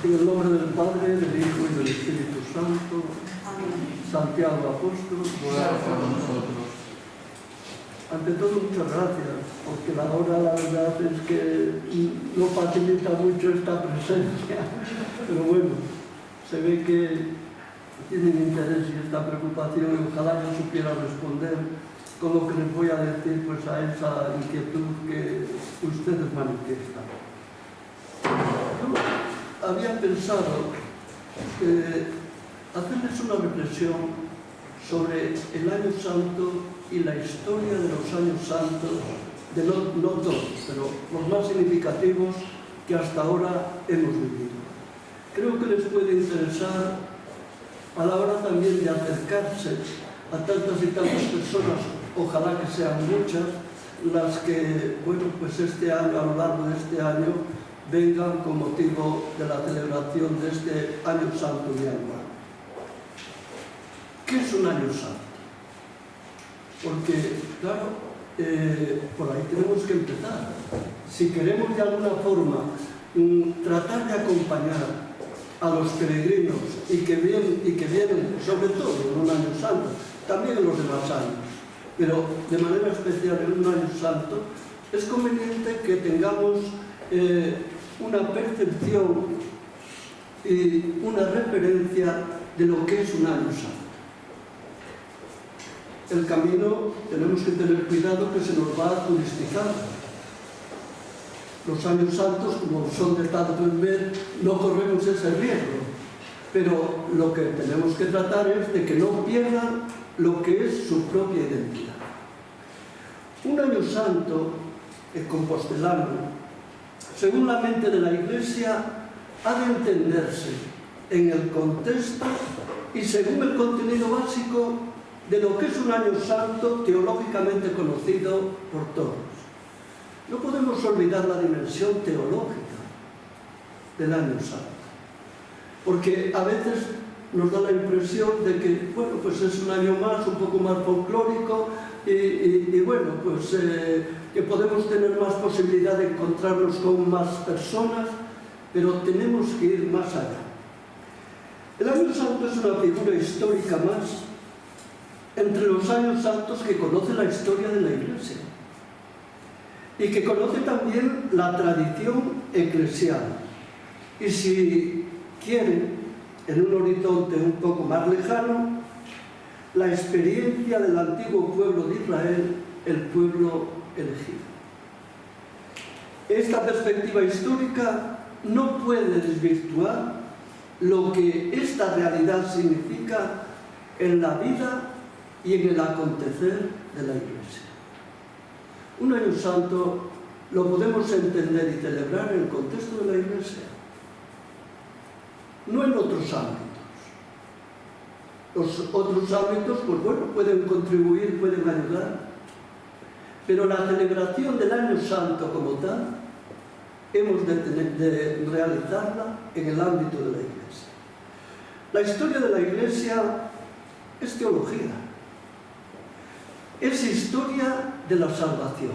En el nombre del Padre, del Hijo y del Espíritu Santo. Amén. Santiago Apóstol, Ruega por nosotros. ante todo muchas gracias, porque la hora la verdad es que no facilita mucho esta presencia, pero bueno, se ve que tienen interés y esta preocupación, y ojalá yo supiera responder con lo que les voy a decir pues a esa inquietud que ustedes manifiestan. Yo había pensado hacerles una reflexión sobre el Año Santo y la historia de los años santos, de no todos, pero los más significativos que hasta ahora hemos vivido. Creo que les puede interesar a la hora también de acercarse a tantas y tantas personas, ojalá que sean muchas, las que, bueno, pues este año, a lo largo de este año, vengan con motivo de la celebración de este Año Santo bianual. ¿Qué es un Año Santo? Porque, claro, por ahí tenemos que empezar. Si queremos de alguna forma tratar de acompañar a los peregrinos y que vienen, sobre todo en un Año Santo, también en los demás años, pero de manera especial en un Año Santo, es conveniente que tengamos una percepción y una referencia de lo que es un Año Santo. El camino tenemos que tener cuidado que se nos va a turisticar. Los años santos, como son de tanto en vez, no corremos ese riesgo. Pero lo que tenemos que tratar es de que no pierdan lo que es su propia identidad. Un año santo, el compostelano, según la mente de la Iglesia, ha de entenderse en el contexto y según el contenido básico de lo que es un año santo teológicamente conocido por todos. No podemos olvidar la dimensión teológica del año santo, porque a veces nos da la impresión de que, bueno, pues es un año más, un poco más folclórico y bueno, pues que podemos tener más posibilidad de encontrarnos con más personas, pero tenemos que ir más allá. El año santo es una figura histórica más entre los años santos que conoce la historia de la Iglesia y que conoce también la tradición eclesial. Y si quieren, en un horizonte un poco más lejano, la experiencia del antiguo pueblo de Israel, el pueblo elegido. Esta perspectiva histórica no puede desvirtuar lo que esta realidad significa en la vida y en el acontecer de la Iglesia. Un año santo lo podemos entender y celebrar en el contexto de la Iglesia, no en otros ámbitos. Los otros ámbitos, pues bueno, pueden contribuir, pueden ayudar, pero la celebración del año santo como tal, hemos de realizarla en el ámbito de la Iglesia. La historia de la Iglesia es teología. Es historia de la salvación.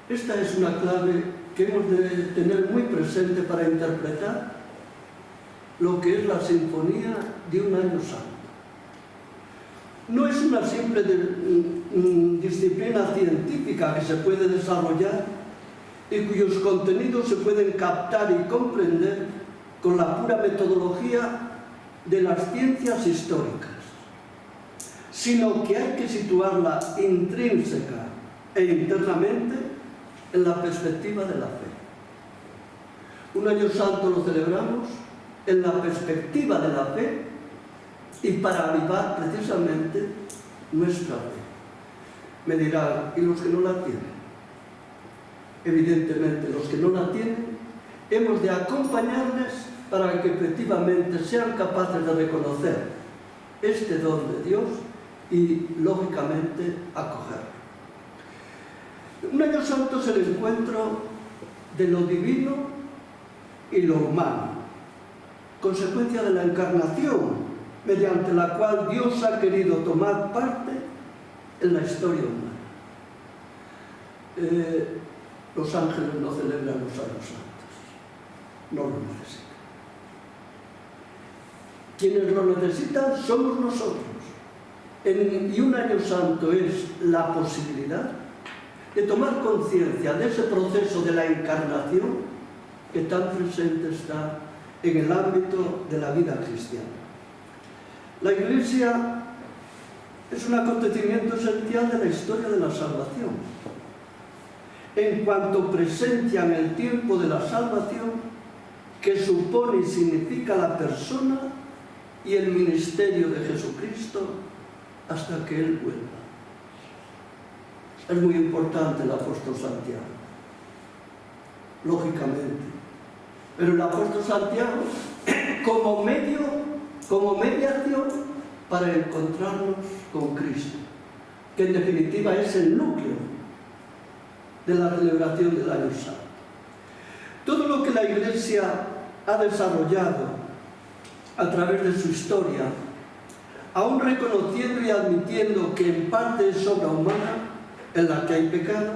Esta es una clave que hemos de tener muy presente para interpretar lo que es la sinfonía de un año santo. No es una simple disciplina científica que se puede desarrollar y cuyos contenidos se pueden captar y comprender con la pura metodología de las ciencias históricas, sino que hay que situarla intrínseca e internamente en la perspectiva de la fe. Un año santo lo celebramos en la perspectiva de la fe y para avivar precisamente nuestra fe. Me dirán, ¿y los que no la tienen? Evidentemente, los que no la tienen, hemos de acompañarles para que efectivamente sean capaces de reconocer este don de Dios y, lógicamente, acogerlo. Un año santo es el encuentro de lo divino y lo humano, consecuencia de la encarnación, mediante la cual Dios ha querido tomar parte en la historia humana. Los ángeles no celebran los años santos. no lo necesitan. Quienes lo necesitan somos nosotros. Y un año santo es la posibilidad de tomar conciencia de ese proceso de la encarnación que tan presente está en el ámbito de la vida cristiana. La Iglesia es un acontecimiento esencial de la historia de la salvación. En cuanto presencia en el tiempo de la salvación, que supone y significa la persona y el ministerio de Jesucristo hasta que Él vuelva. Es muy importante el apóstol Santiago, lógicamente. Pero el apóstol Santiago, como mediación para encontrarnos con Cristo, que en definitiva es el núcleo de la celebración del año santo. Todo lo que la Iglesia ha desarrollado a través de su historia, aún reconociendo y admitiendo que en parte es obra humana en la que hay pecado,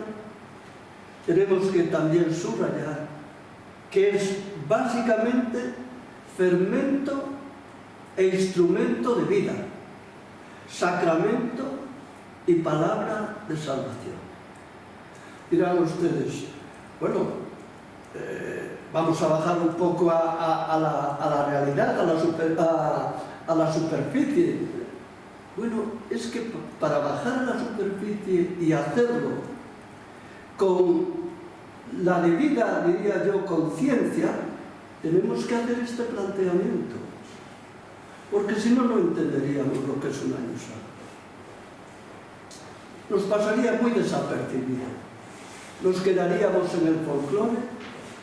tenemos que también subrayar que es básicamente fermento e instrumento de vida, sacramento y palabra de salvación. Dirán ustedes, bueno, vamos a bajar un poco a la realidad, a la superficie. Bueno, es que para bajar a la superficie y hacerlo con la debida, diría yo, conciencia, tenemos que hacer este planteamiento, porque si no, no entenderíamos lo que es un año santo. Nos pasaría muy desapercibido, nos quedaríamos en el folclore,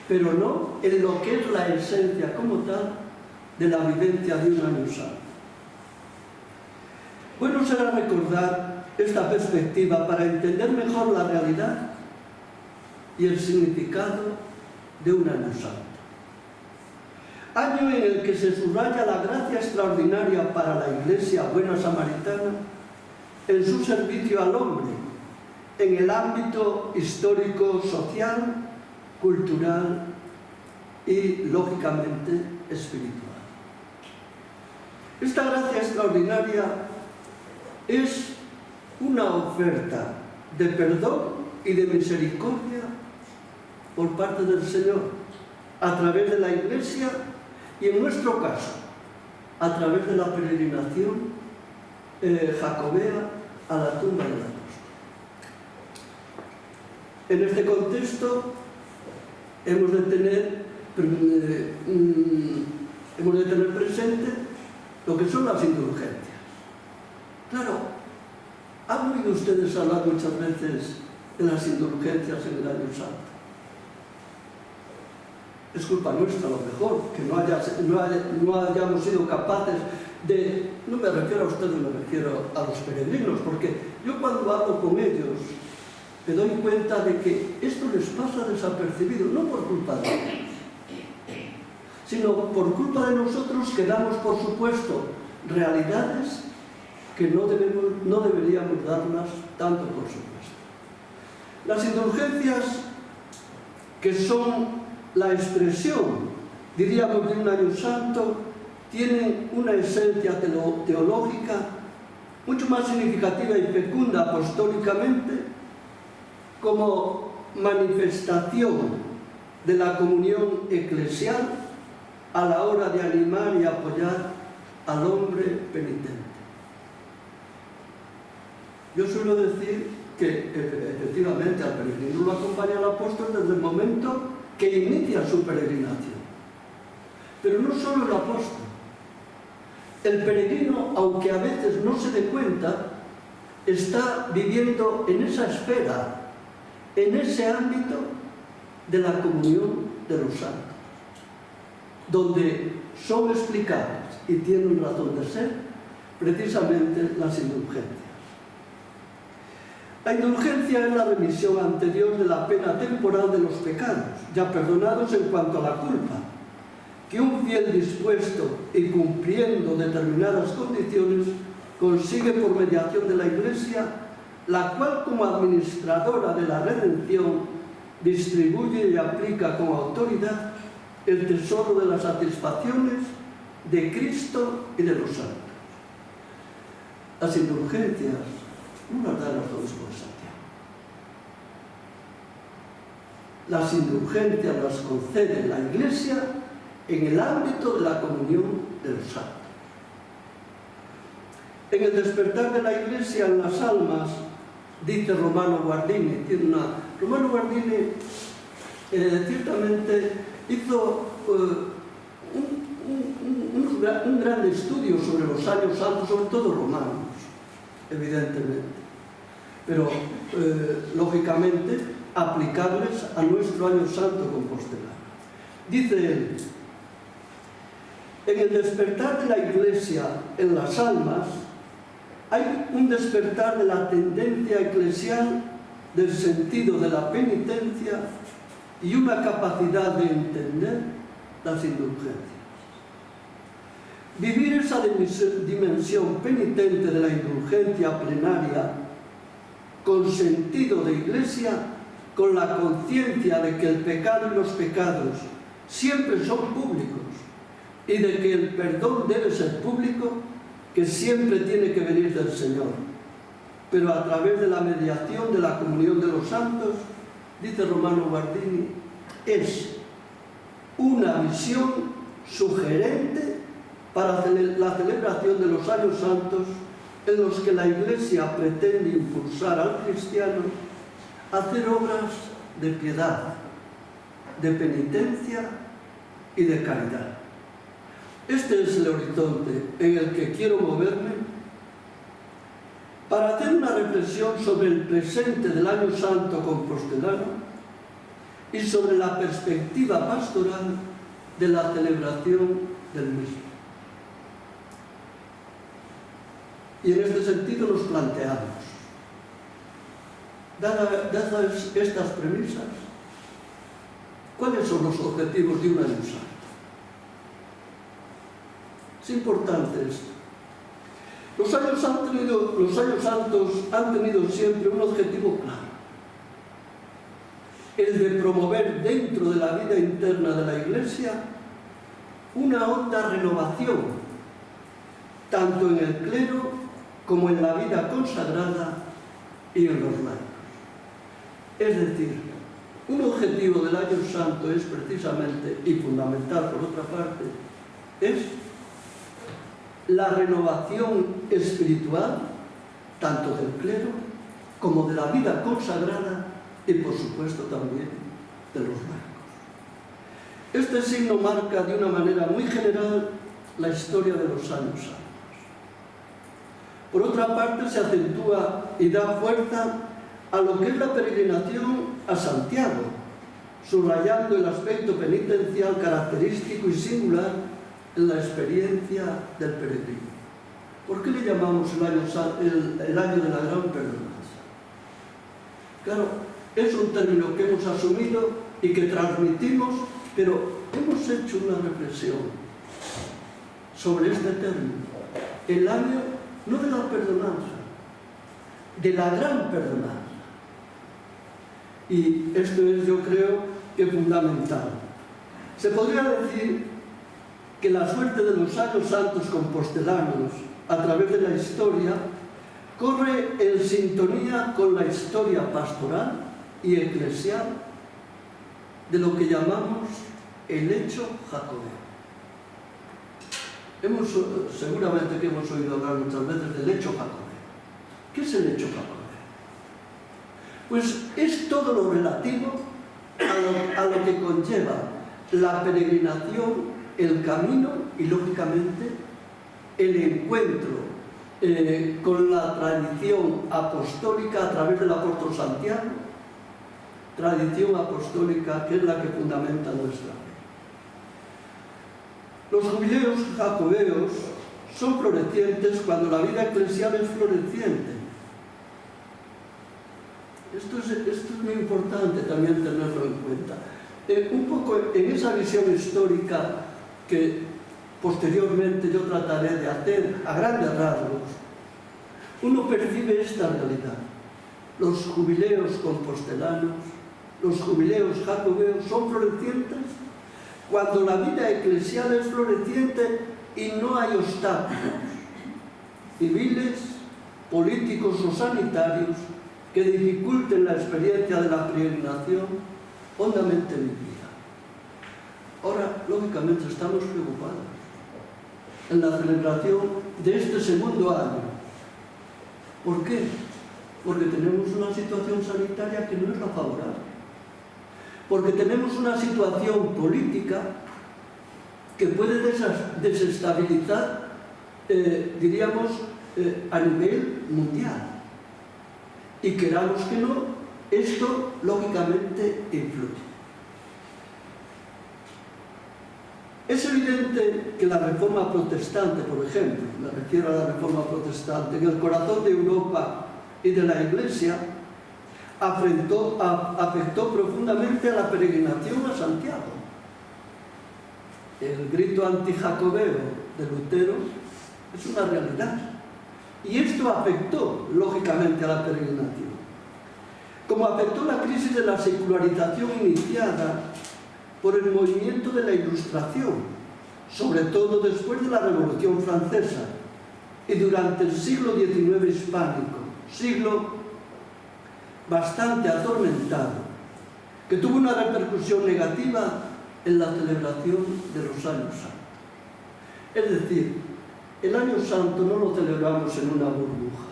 pero no en lo que es la esencia como tal de la vivencia de un año santo. Bueno será recordar esta perspectiva para entender mejor la realidad y el significado de un año santo. Año en el que se subraya la gracia extraordinaria para la Iglesia buena samaritana en su servicio al hombre, en el ámbito histórico, social, cultural y, lógicamente, espiritual. Esta gracia extraordinaria es una oferta de perdón y de misericordia por parte del Señor, a través de la Iglesia y, en nuestro caso, a través de la peregrinación jacobea a la tumba del apóstol. En este contexto hemos de tener presente lo que son las indulgencias. Claro, ¿han oído ustedes hablar muchas veces de las indulgencias en el año santo? Es culpa nuestra, a lo mejor, que no hayamos sido capaces de... No me refiero a ustedes, me refiero a los peregrinos, porque yo cuando hablo con ellos me doy cuenta de que esto les pasa desapercibido, no por culpa de ellos, sino por culpa de nosotros que damos por supuesto realidades que no deberíamos darlas tanto por supuesto. Las indulgencias, que son la expresión, diríamos, de un año santo, tienen una esencia teológica mucho más significativa y fecunda apostólicamente, como manifestación de la comunión eclesial a la hora de animar y apoyar al hombre penitente. Yo suelo decir que efectivamente al peregrino lo acompaña el apóstol desde el momento que inicia su peregrinación. Pero no solo el apóstol. El peregrino, aunque a veces no se dé cuenta, está viviendo en esa esfera, en ese ámbito de la comunión de los santos, donde son explicadas y tienen razón de ser precisamente las indulgencias. La indulgencia es la remisión ante Dios de la pena temporal de los pecados, ya perdonados en cuanto a la culpa, que un fiel dispuesto y cumpliendo determinadas condiciones consigue por mediación de la Iglesia, la cual como administradora de la redención distribuye y aplica con autoridad el tesoro de las satisfacciones de Cristo y de los santos. Las indulgencias no las da el arzobispo de Santiago. Las indulgencias las concede la Iglesia en el ámbito de la comunión de los santos. En el despertar de la Iglesia en las almas, dice Romano Guardini, Romano Guardini ciertamente hizo un gran estudio sobre los años santos, sobre todo romanos, evidentemente, pero lógicamente aplicables a nuestro año santo compostelano. Dice él: en el despertar de la Iglesia en las almas hay un despertar de la tendencia eclesial, del sentido de la penitencia y una capacidad de entender las indulgencias. Vivir esa dimensión penitente de la indulgencia plenaria con sentido de Iglesia, con la conciencia de que el pecado y los pecados siempre son públicos y de que el perdón debe ser público, que siempre tiene que venir del Señor, pero a través de la mediación de la comunión de los santos, dice Romano Guardini, es una visión sugerente para la celebración de los años santos en los que la Iglesia pretende impulsar al cristiano a hacer obras de piedad, de penitencia y de caridad. Este es el horizonte en el que quiero moverme para hacer una reflexión sobre el presente del año santo compostelano y sobre la perspectiva pastoral de la celebración del mismo. Y en este sentido nos planteamos, dadas estas premisas, ¿cuáles son los objetivos de un año santo? Es importante esto. Los años santos han tenido siempre un objetivo claro: el de promover dentro de la vida interna de la Iglesia una honda renovación, tanto en el clero como en la vida consagrada y en los laicos. Es decir, un objetivo del año santo es precisamente, y fundamental por otra parte, es la renovación espiritual, tanto del clero como de la vida consagrada y, por supuesto, también de los laicos. Este signo marca de una manera muy general la historia de los años santos. Por otra parte, se acentúa y da fuerza a lo que es la peregrinación a Santiago, subrayando el aspecto penitencial característico y singular en la experiencia del peregrino. ¿Por qué le llamamos el año de la gran perdonanza? Claro, es un término que hemos asumido y que transmitimos, pero hemos hecho una reflexión sobre este término. El año no de la perdonanza, de la gran perdonanza. Y esto es, yo creo, que fundamental. Se podría decir que la suerte de los años santos compostelanos a través de la historia corre en sintonía con la historia pastoral y eclesial de lo que llamamos el hecho jacobeo. Seguramente que hemos oído hablar muchas veces del hecho jacobeo. ¿Qué es el hecho jacobeo? Pues es todo lo relativo a lo que conlleva la peregrinación, el camino y, lógicamente, el encuentro con la tradición apostólica a través del apóstol Santiago, tradición apostólica que es la que fundamenta nuestra fe. Los jubileos jacobeos son florecientes cuando la vida eclesial es floreciente. Esto es muy importante también tenerlo en cuenta. Un poco en esa visión histórica que posteriormente yo trataré de hacer a grandes rasgos, uno percibe esta realidad. Los jubileos compostelanos, los jubileos jacobeos son florecientes cuando la vida eclesial es floreciente y no hay obstáculos civiles, políticos o sanitarios que dificulten la experiencia de la peregrinación hondamente vivida. Ahora, lógicamente, estamos preocupados en la celebración de este segundo año. ¿Por qué? Porque tenemos una situación sanitaria que no es la favorable. Porque tenemos una situación política que puede desestabilizar, diríamos, a nivel mundial. Y queramos que no, esto lógicamente influye. Es evidente que la Reforma Protestante, por ejemplo, me refiero a la Reforma Protestante, en el corazón de Europa y de la Iglesia, afectó profundamente a la peregrinación a Santiago. El grito antijacobeo de Lutero es una realidad. Y esto afectó, lógicamente, a la peregrinación. Como afectó la crisis de la secularización iniciada por el movimiento de la Ilustración, sobre todo después de la Revolución Francesa y durante el siglo XIX hispánico, siglo bastante atormentado, que tuvo una repercusión negativa en la celebración de los años santos. Es decir, el año santo no lo celebramos en una burbuja.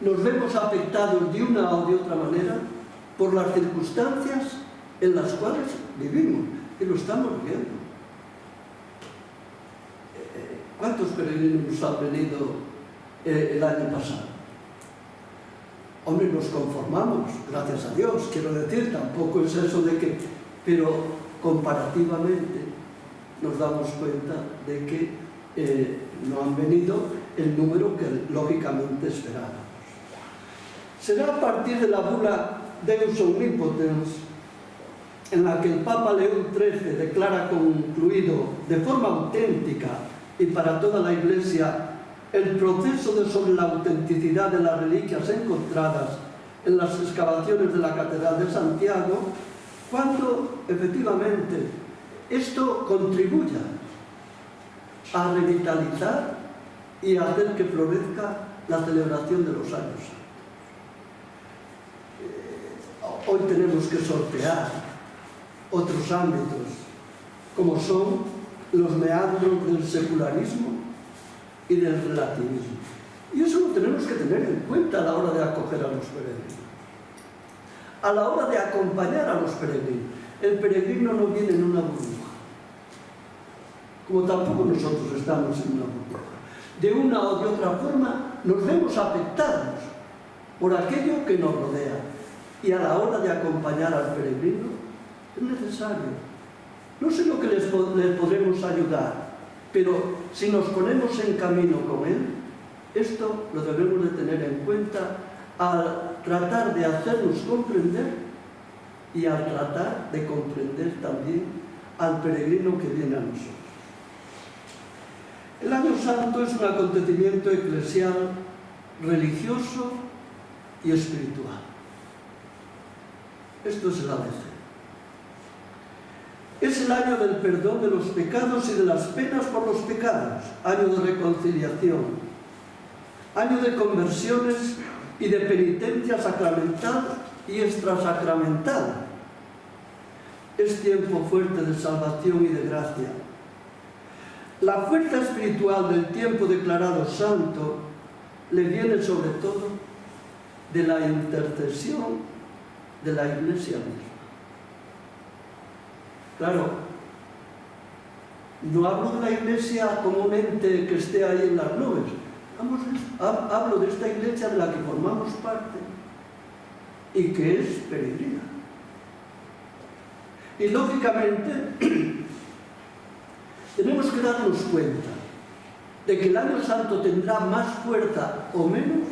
Nos vemos afectados de una o de otra manera por las circunstancias en las cuales vivimos, y lo estamos viendo. ¿Cuántos peregrinos han venido el año pasado? Hombre, nos conformamos, gracias a Dios, quiero decir, tampoco es eso de que, pero comparativamente nos damos cuenta de que no han venido el número que lógicamente esperábamos. Será a partir de la bula Deus Omnipotens, en la que el Papa León XIII declara concluido de forma auténtica y para toda la Iglesia el proceso sobre la autenticidad de las reliquias encontradas en las excavaciones de la Catedral de Santiago, cuando efectivamente esto contribuya a revitalizar y a hacer que florezca la celebración de los años santos. Hoy tenemos que sortear otros ámbitos, como son los meandros del secularismo y del relativismo. Y eso lo tenemos que tener en cuenta a la hora de acoger a los peregrinos, a la hora de acompañar a los peregrinos. El peregrino no viene en una burbuja, como tampoco nosotros estamos en una burbuja. De una o de otra forma nos vemos afectados por aquello que nos rodea, y a la hora de acompañar al peregrino es necesario. No sé lo que les podremos ayudar, pero si nos ponemos en camino con él, esto lo debemos de tener en cuenta al tratar de hacernos comprender y al tratar de comprender también al peregrino que viene a nosotros. El Año Santo es un acontecimiento eclesial, religioso y espiritual. Esto es el ABC. Es el año del perdón de los pecados y de las penas por los pecados, año de reconciliación, año de conversiones y de penitencia sacramental y extrasacramental. Es tiempo fuerte de salvación y de gracia. La fuerza espiritual del tiempo declarado santo le viene sobre todo de la intercesión de la Iglesia misma. Claro, no hablo de la Iglesia como un ente que esté ahí en las nubes. Hablo de esta Iglesia de la que formamos parte y que es peregrina. Y lógicamente tenemos que darnos cuenta de que el Año Santo tendrá más fuerza o menos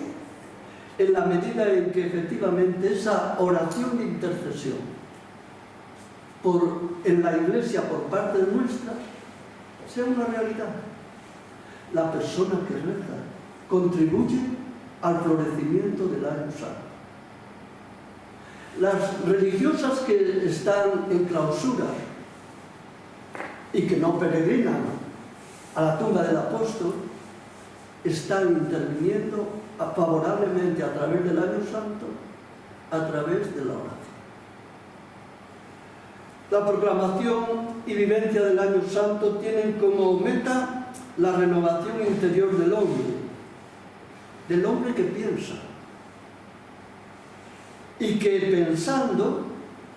en la medida en que efectivamente esa oración de intercesión en la Iglesia por parte nuestra sea una realidad. La persona que reza contribuye al florecimiento del Año Santo. Las religiosas que están en clausura y que no peregrinan a la tumba del apóstol están interviniendo favorablemente a través del año santo, a través de la oración. La proclamación y vivencia del año santo tienen como meta la renovación interior del hombre que piensa y que pensando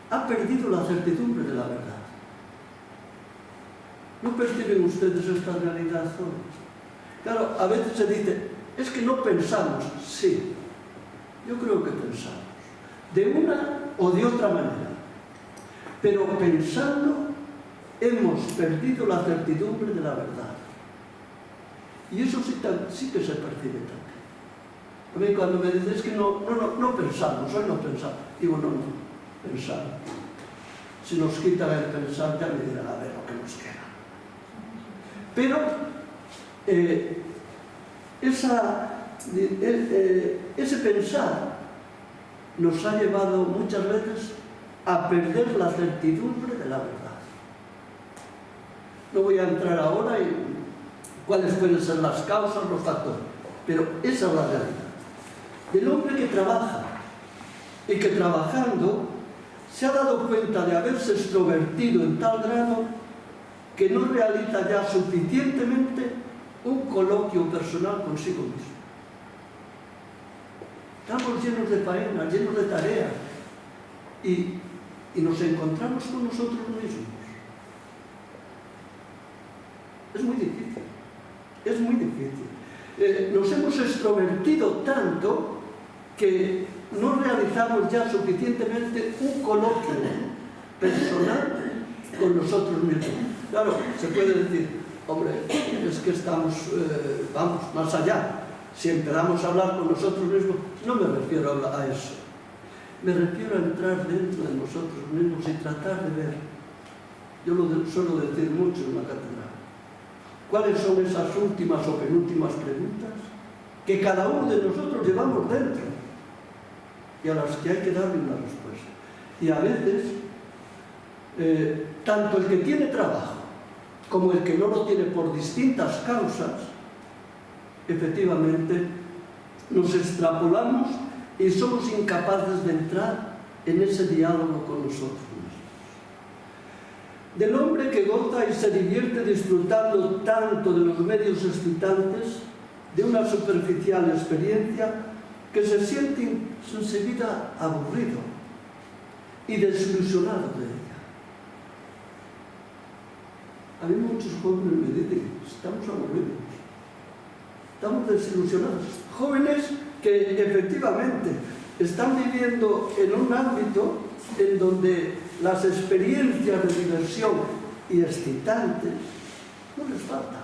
ha perdido la certidumbre de la verdad. ¿No perciben ustedes esta realidad hoy? Claro, a veces se dice, es que no pensamos. Sí, yo creo que pensamos, de una o de otra manera. Pero pensando hemos perdido la certidumbre de la verdad. Y eso sí que se percibe también. A mí cuando me dicen, es que no pensamos, hoy no pensamos. Digo, no, pensar. Si nos quitan el pensar, ya me dirán, a ver lo que nos queda. Pero ese pensar nos ha llevado muchas veces a perder la certidumbre de la verdad. No voy a entrar ahora en cuáles pueden ser las causas, los factores, pero esa es la realidad. Del hombre que trabaja y que trabajando se ha dado cuenta de haberse extrovertido en tal grado que no realiza ya suficientemente un coloquio personal consigo mismo. Estamos llenos de faenas, llenos de tareas y nos encontramos con nosotros mismos. Es muy difícil, es muy difícil. Nos hemos extrovertido tanto que no realizamos ya suficientemente un coloquio personal con nosotros mismos. Claro, se puede decir, hombre, es que estamos, vamos, más allá. Si empezamos a hablar con nosotros mismos, no me refiero a eso. Me refiero a entrar dentro de nosotros mismos y tratar de ver. Yo lo suelo decir mucho en la catedral. ¿Cuáles son esas últimas o penúltimas preguntas que cada uno de nosotros llevamos dentro y a las que hay que darle una respuesta? Y a veces, tanto el que tiene trabajo como el que no lo tiene por distintas causas, efectivamente nos extrapolamos y somos incapaces de entrar en ese diálogo con nosotros mismos. Del hombre que goza y se divierte disfrutando tanto de los medios excitantes de una superficial experiencia que se siente enseguida aburrido y desilusionado de ella. A mí muchos jóvenes me dicen, estamos aburridos, estamos desilusionados. Jóvenes que efectivamente están viviendo en un ámbito en donde las experiencias de diversión y excitantes no les faltan.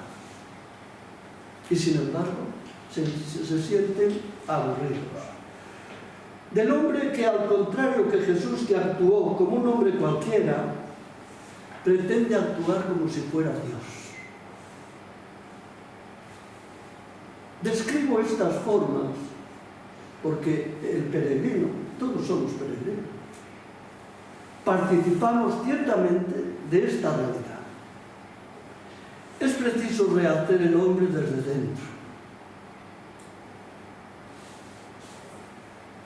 Y sin embargo, se sienten aburridos. Del hombre que, al contrario que Jesús, que actuó como un hombre cualquiera, pretende actuar como si fuera Dios. Describo estas formas porque el peregrino, todos somos peregrinos, participamos ciertamente de esta realidad. Es preciso rehacer el hombre desde dentro.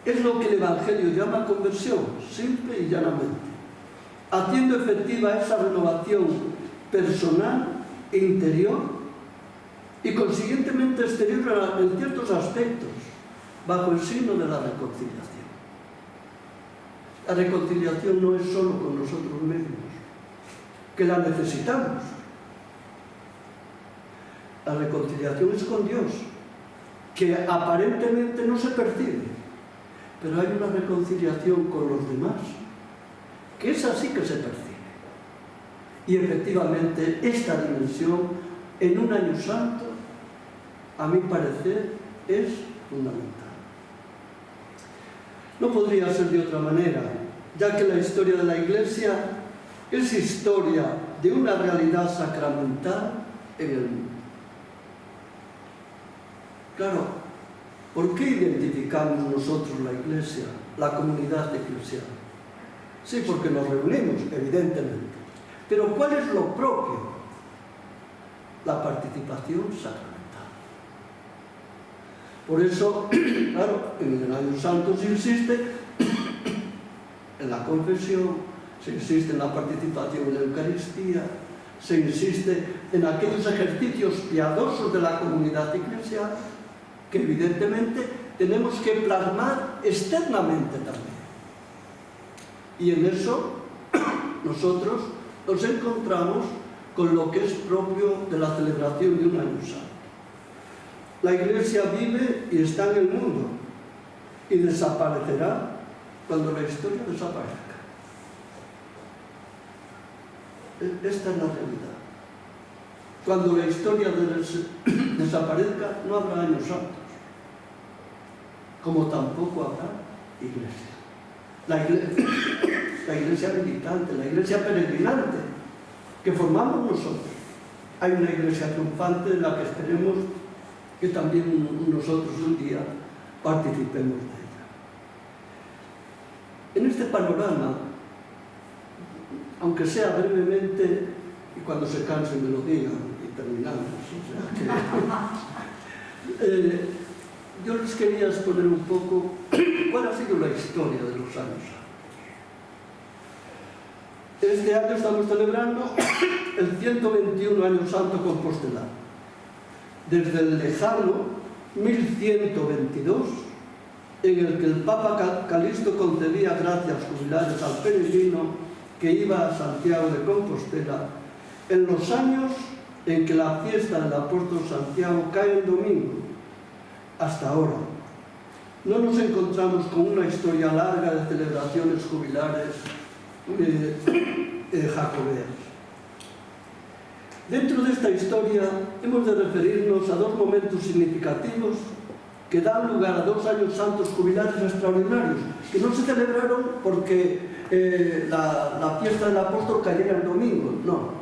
Es lo que el Evangelio llama conversión, simple y llanamente, haciendo efectiva esa renovación personal e interior y consiguientemente exterior en ciertos aspectos, bajo el signo de la reconciliación. La reconciliación no es solo con nosotros mismos, que la necesitamos. La reconciliación es con Dios, que aparentemente no se percibe, pero hay una reconciliación con los demás, que es así que se percibe. Y efectivamente esta dimensión en un año santo, a mi parecer, es fundamental. No podría ser de otra manera, ya que la historia de la Iglesia es historia de una realidad sacramental en el mundo. Claro, ¿por qué identificamos nosotros la Iglesia, la comunidad eclesial? Sí, porque nos reunimos, evidentemente. Pero ¿cuál es lo propio? La participación sacramental. Por eso, claro, en el Año Santo se insiste en la confesión, se insiste en la participación en la Eucaristía, se insiste en aquellos ejercicios piadosos de la comunidad eclesial que evidentemente tenemos que plasmar externamente también. Y en eso nosotros nos encontramos con lo que es propio de la celebración de un Año Santo. La Iglesia vive y está en el mundo y desaparecerá cuando la historia desaparezca. Esta es la realidad. Cuando la historia desaparezca, no habrá Años Santos, como tampoco habrá Iglesia. La Iglesia militante, la Iglesia peregrinante, que formamos nosotros. Hay una Iglesia triunfante de la que esperemos que también nosotros un día participemos de ella. En este panorama, aunque sea brevemente, y cuando se cansen me lo digan y terminamos, o sea que, yo les quería exponer un poco cuál ha sido la historia de los años santos. Este año estamos celebrando el 121 Año Santo compostelano. Desde el lejano 1122, en el que el Papa Calixto concedía gracias jubilares al peregrino que iba a Santiago de Compostela, en los años en que la fiesta del apóstol Santiago cae en domingo, hasta ahora. No nos encontramos con una historia larga de celebraciones jubilares jacobeas. Dentro de esta historia hemos de referirnos a dos momentos significativos que dan lugar a dos años santos jubilares extraordinarios, que no se celebraron porque la fiesta del apóstol cayera el domingo, no.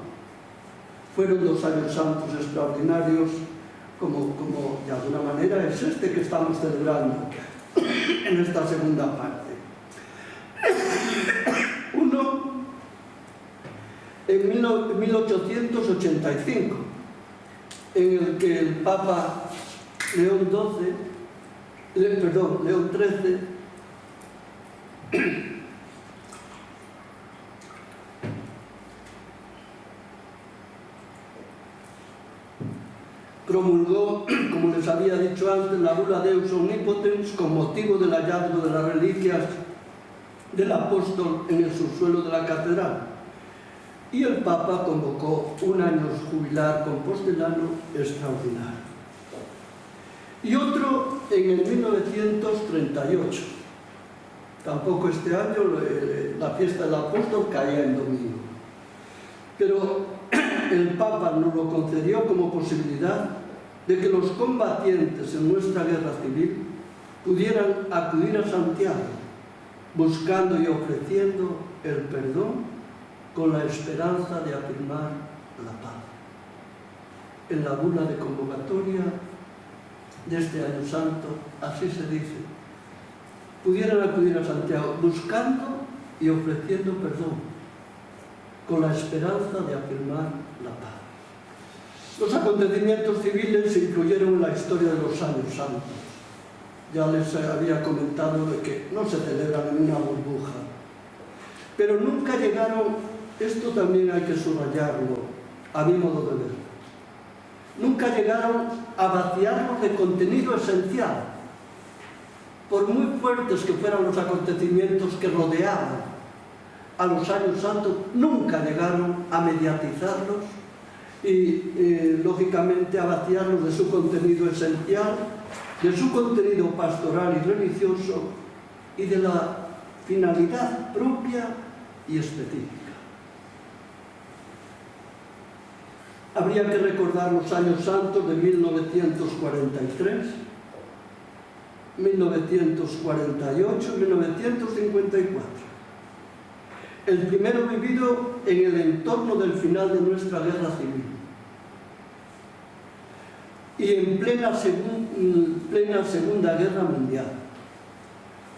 Fueron dos años santos extraordinarios, como de alguna manera es este que estamos celebrando en esta segunda parte. Uno, en 1885, en el que el Papa León XIII promulgó, como les había dicho antes, la bula Deus Omnipotens con motivo del hallazgo de las reliquias del apóstol en el subsuelo de la catedral. Y el Papa convocó un año jubilar compostelano extraordinario. Y otro en el 1938. Tampoco este año la fiesta del apóstol caía en domingo. Pero el Papa nos lo concedió como posibilidad de que los combatientes en nuestra guerra civil pudieran acudir a Santiago, buscando y ofreciendo el perdón con la esperanza de afirmar la paz. En la bula de convocatoria de este año santo, así se dice, pudieran acudir a Santiago buscando y ofreciendo perdón, con la esperanza de afirmar la paz. Los acontecimientos civiles se incluyeron en la historia de los años santos. Ya les había comentado de que no se celebran en una burbuja, pero nunca llegaron, esto también hay que subrayarlo, a mi modo de ver, nunca llegaron a vaciarlos de contenido esencial, por muy fuertes que fueran los acontecimientos que rodeaban a los años santos, nunca llegaron a mediatizarlos y lógicamente a vaciarlos de su contenido esencial, de su contenido pastoral y religioso y de la finalidad propia y específica. Habría que recordar los años santos de 1943, 1948 y 1954. El primero vivido en el entorno del final de nuestra guerra civil y en plena Segunda Guerra Mundial,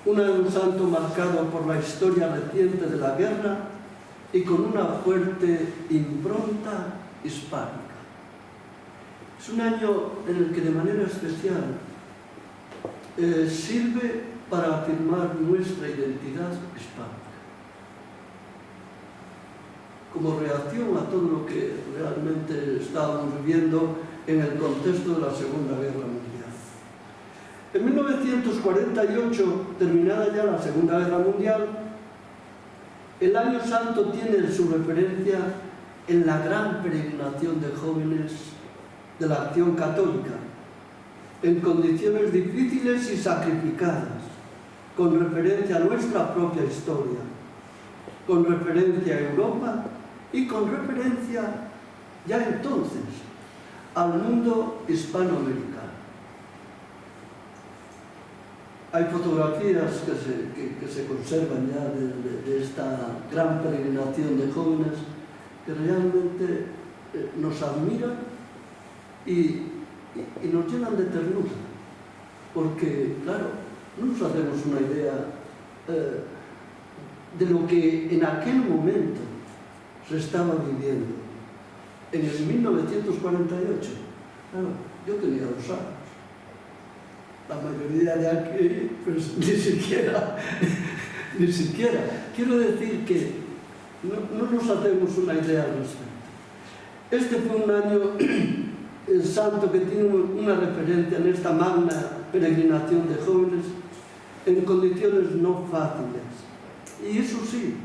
un año santo marcado por la historia reciente de la guerra y con una fuerte impronta hispánica. Es un año en el que de manera especial sirve para afirmar nuestra identidad hispánica, como reacción a todo lo que realmente estábamos viviendo en el contexto de la Segunda Guerra Mundial. En 1948, terminada ya la Segunda Guerra Mundial, el Año Santo tiene su referencia en la gran peregrinación de jóvenes de la Acción Católica, en condiciones difíciles y sacrificadas, con referencia a nuestra propia historia, con referencia a Europa y con referencia, ya entonces, al mundo hispanoamericano. Hay fotografías que se conservan ya de esta gran peregrinación de jóvenes que realmente nos admiran y nos llenan de ternura, porque, claro, no nos hacemos una idea de lo que en aquel momento se estaba viviendo. En el 1948, claro, yo tenía 2 años. La mayoría de aquí, pues ni siquiera. Quiero decir que no nos hacemos una idea al respecto. Este fue un año santo que tiene una referencia en esta magna peregrinación de jóvenes en condiciones no fáciles. Y eso sí,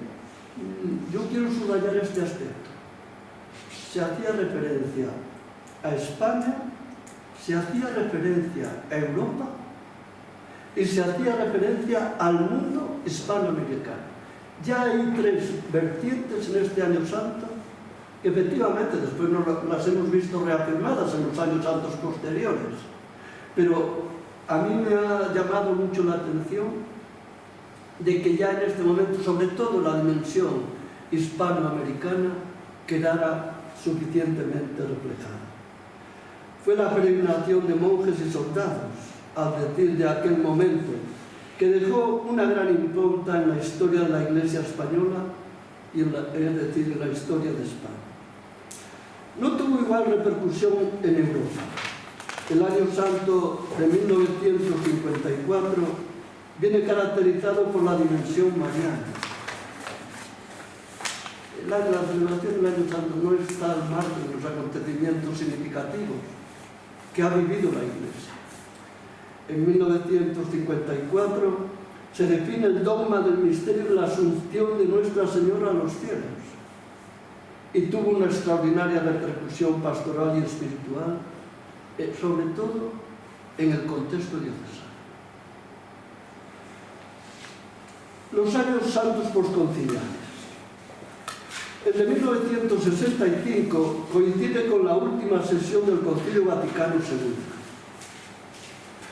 yo quiero subrayar este aspecto. Se hacía referencia a España, se hacía referencia a Europa y se hacía referencia al mundo hispanoamericano. Ya hay 3 vertientes en este Año Santo que efectivamente después las hemos visto reafirmadas en los años santos posteriores. Pero a mí me ha llamado mucho la atención de que ya en este momento, sobre todo la dimensión hispanoamericana, quedara suficientemente reflejada. Fue la peregrinación de monjes y soldados, al decir de aquel momento, que dejó una gran impronta en la historia de la Iglesia española y es decir, en la historia de España. No tuvo igual repercusión en Europa. El Año Santo de 1954 viene caracterizado por la dimensión mariana. La celebración del Año Santo no está al margen de los acontecimientos significativos que ha vivido la Iglesia. En 1954 se define el dogma del misterio de la Asunción de Nuestra Señora a los cielos y tuvo una extraordinaria repercusión pastoral y espiritual, sobre todo en el contexto diocesano. Los años santos posconciliares. El de 1965 coincide con la última sesión del Concilio Vaticano II.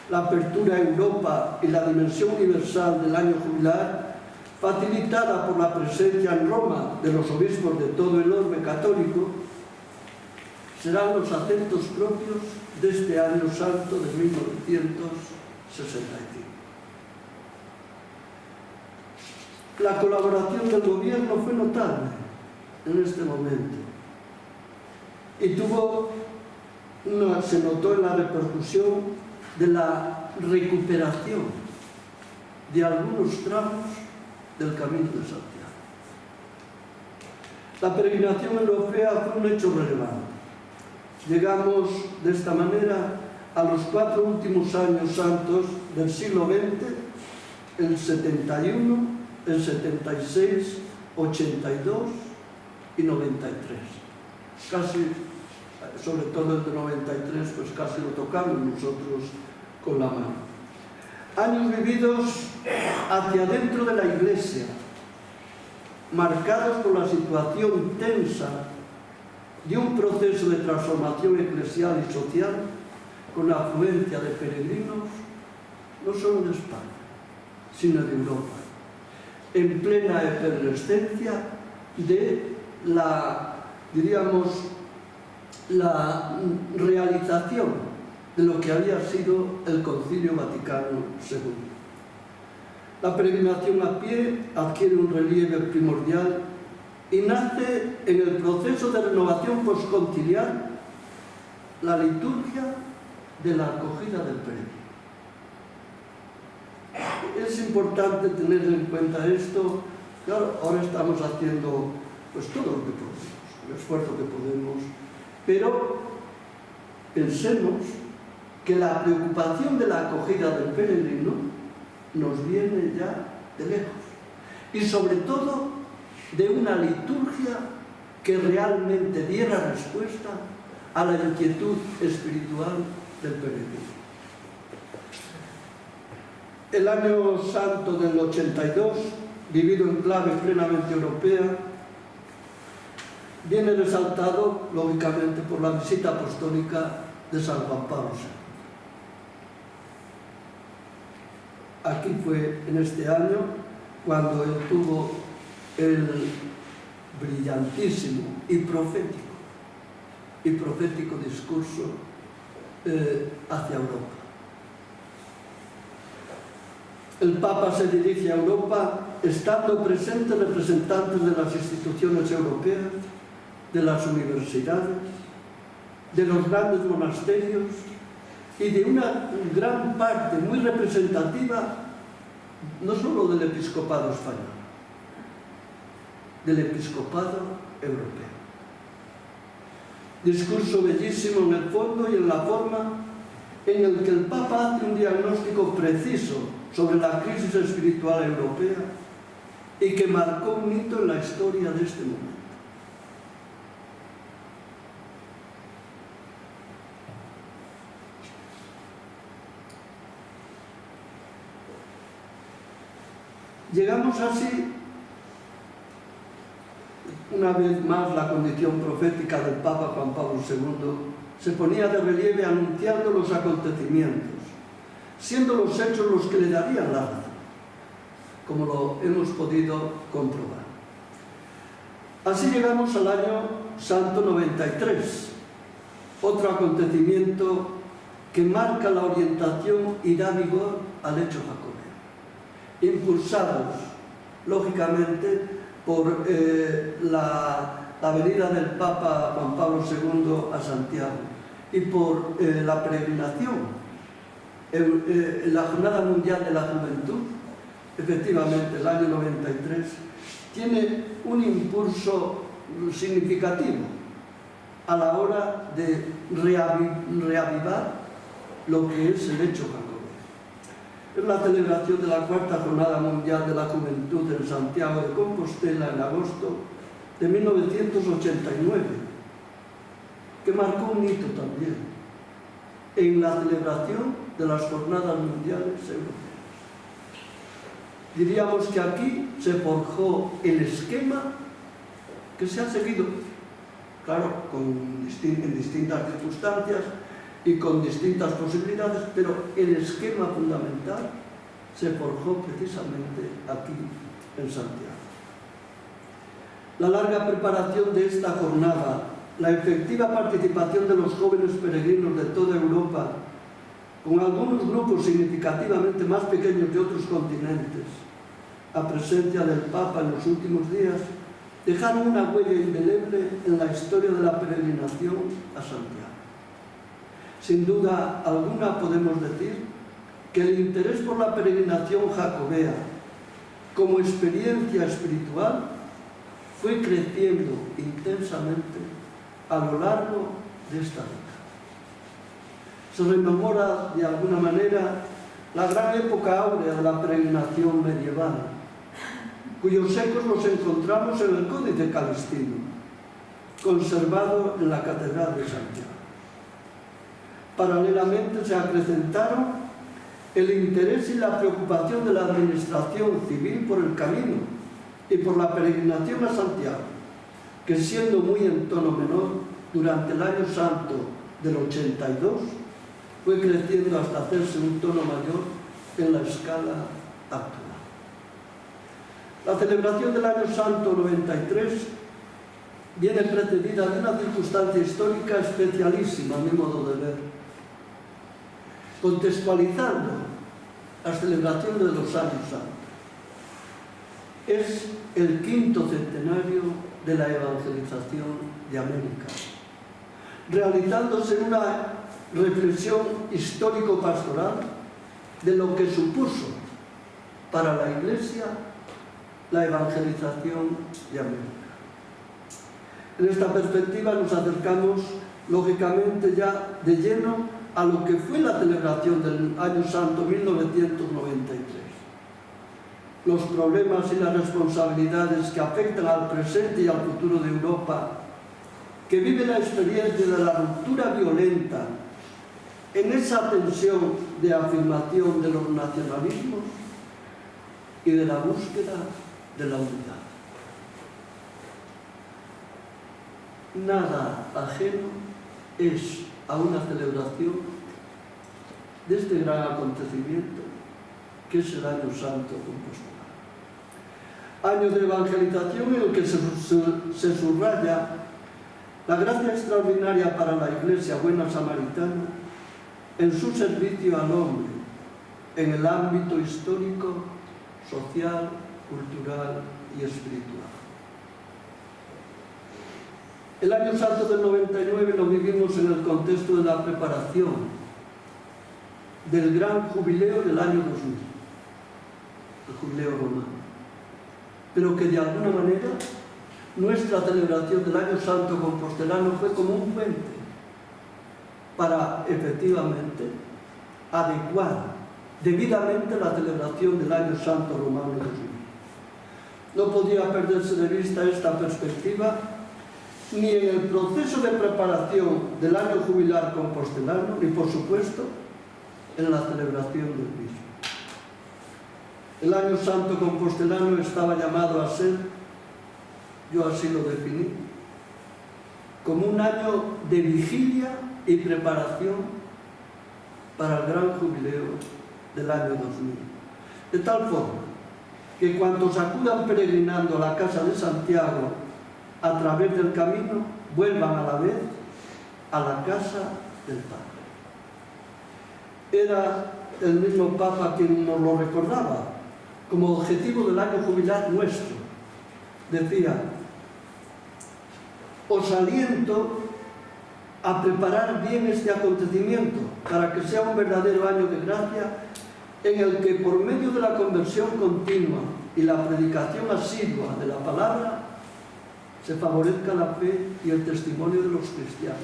La apertura a Europa y la dimensión universal del año jubilar, facilitada por la presencia en Roma de los obispos de todo el orbe católico, serán los acentos propios de este Año Santo de 1965. La colaboración del gobierno fue notable en este momento y se notó en la repercusión de la recuperación de algunos tramos del Camino de Santiago. La peregrinación europea fue un hecho relevante. Llegamos de esta manera a los 4 últimos años santos del siglo XX, el 71, el 76, 82 y 93. Casi, sobre todo el de 93, pues casi lo tocamos nosotros con la mano. Años vividos hacia dentro de la Iglesia, marcados por la situación tensa de un proceso de transformación eclesial y social con la afluencia de peregrinos, no solo de España, sino de Europa, en plena efervescencia de la realización de lo que había sido el Concilio Vaticano II. La peregrinación a pie adquiere un relieve primordial y nace en el proceso de renovación postconciliar la liturgia de la acogida del peregrino. Es importante tener en cuenta esto. Claro, ahora estamos haciendo pues todo lo que podemos, el esfuerzo que podemos, pero pensemos que la preocupación de la acogida del peregrino nos viene ya de lejos y sobre todo de una liturgia que realmente diera respuesta a la inquietud espiritual del peregrino. El año santo del 82, vivido en clave plenamente europea, viene resaltado, lógicamente, por la visita apostólica de San Juan Pablo II. Aquí fue en este año cuando él tuvo el brillantísimo y profético discurso hacia Europa. El Papa se dirige a Europa estando presentes representantes de las instituciones europeas, de las universidades, de los grandes monasterios y de una gran parte muy representativa, no solo del episcopado español, del episcopado europeo. Discurso bellísimo en el fondo y en la forma, en el que el Papa hace un diagnóstico preciso sobre la crisis espiritual europea y que marcó un hito en la historia de este momento. Llegamos así, una vez más la condición profética del Papa Juan Pablo II se ponía de relieve anunciando los acontecimientos, siendo los hechos los que le darían la razón, como lo hemos podido comprobar. Así llegamos al año Santo 93, otro acontecimiento que marca la orientación y da vigor al hecho jacobeo, impulsados, lógicamente, por la venida del Papa Juan Pablo II a Santiago y por la peregrinación. La Jornada Mundial de la Juventud, efectivamente, el año 93, tiene un impulso significativo a la hora de reavivar lo que es el hecho jacobeo. Es la celebración de la Cuarta Jornada Mundial de la Juventud en Santiago de Compostela en agosto de 1989, que marcó un hito también en la celebración de las Jornadas Mundiales Europeas. Diríamos que aquí se forjó el esquema que se ha seguido, claro, en distintas circunstancias y con distintas posibilidades, pero el esquema fundamental se forjó precisamente aquí en Santiago. La larga preparación de esta jornada, la efectiva participación de los jóvenes peregrinos de toda Europa, con algunos grupos significativamente más pequeños de otros continentes, a presencia del Papa en los últimos días, dejaron una huella indeleble en la historia de la peregrinación a Santiago. Sin duda alguna podemos decir que el interés por la peregrinación jacobea como experiencia espiritual fue creciendo intensamente a lo largo de esta década. Se rememora de alguna manera la gran época áurea de la peregrinación medieval, cuyos ecos los encontramos en el Códice Calistino, conservado en la Catedral de Santiago. Paralelamente se acrecentaron el interés y la preocupación de la administración civil por el camino y por la peregrinación a Santiago, que siendo muy en tono menor, durante el año santo del 82, fue creciendo hasta hacerse un tono mayor en la escala actual. La celebración del año santo 93 viene precedida de una circunstancia histórica especialísima, a mi modo de ver, contextualizando las celebraciones de los años santos. es el 5º centenario de la evangelización de América, realizándose una reflexión histórico-pastoral de lo que supuso para la Iglesia la evangelización de América. En esta perspectiva nos acercamos, lógicamente, ya de lleno a lo que fue la celebración del Año Santo 1993. Los problemas y las responsabilidades que afectan al presente y al futuro de Europa, que vive la experiencia de la ruptura violenta en esa tensión de afirmación de los nacionalismos y de la búsqueda de la unidad. Nada ajeno es a una celebración de este gran acontecimiento que es el Año Santo compostelano. Año de evangelización en el que se subraya la gracia extraordinaria para la Iglesia buena samaritana en su servicio al hombre, en el ámbito histórico, social, cultural y espiritual. El Año Santo del 99 lo vivimos en el contexto de la preparación del gran jubileo del año 2000, el jubileo romano. Pero que de alguna manera nuestra celebración del Año Santo compostelano fue como un puente para, efectivamente, adecuar debidamente la celebración del Año Santo romano 2000. No podía perderse de vista esta perspectiva ni en el proceso de preparación del año jubilar compostelano, ni por supuesto en la celebración del mismo. El Año Santo compostelano estaba llamado a ser, yo así lo definí, como un año de vigilia y preparación para el gran jubileo del año 2000. De tal forma que cuantos acudan peregrinando a la casa de Santiago a través del camino, vuelvan a la vez a la casa del Padre. Era el mismo Papa quien nos lo recordaba como objetivo del año jubilar nuestro. Decía: os aliento a preparar bien este acontecimiento para que sea un verdadero año de gracia en el que, por medio de la conversión continua y la predicación asidua de la palabra, se favorezca la fe y el testimonio de los cristianos.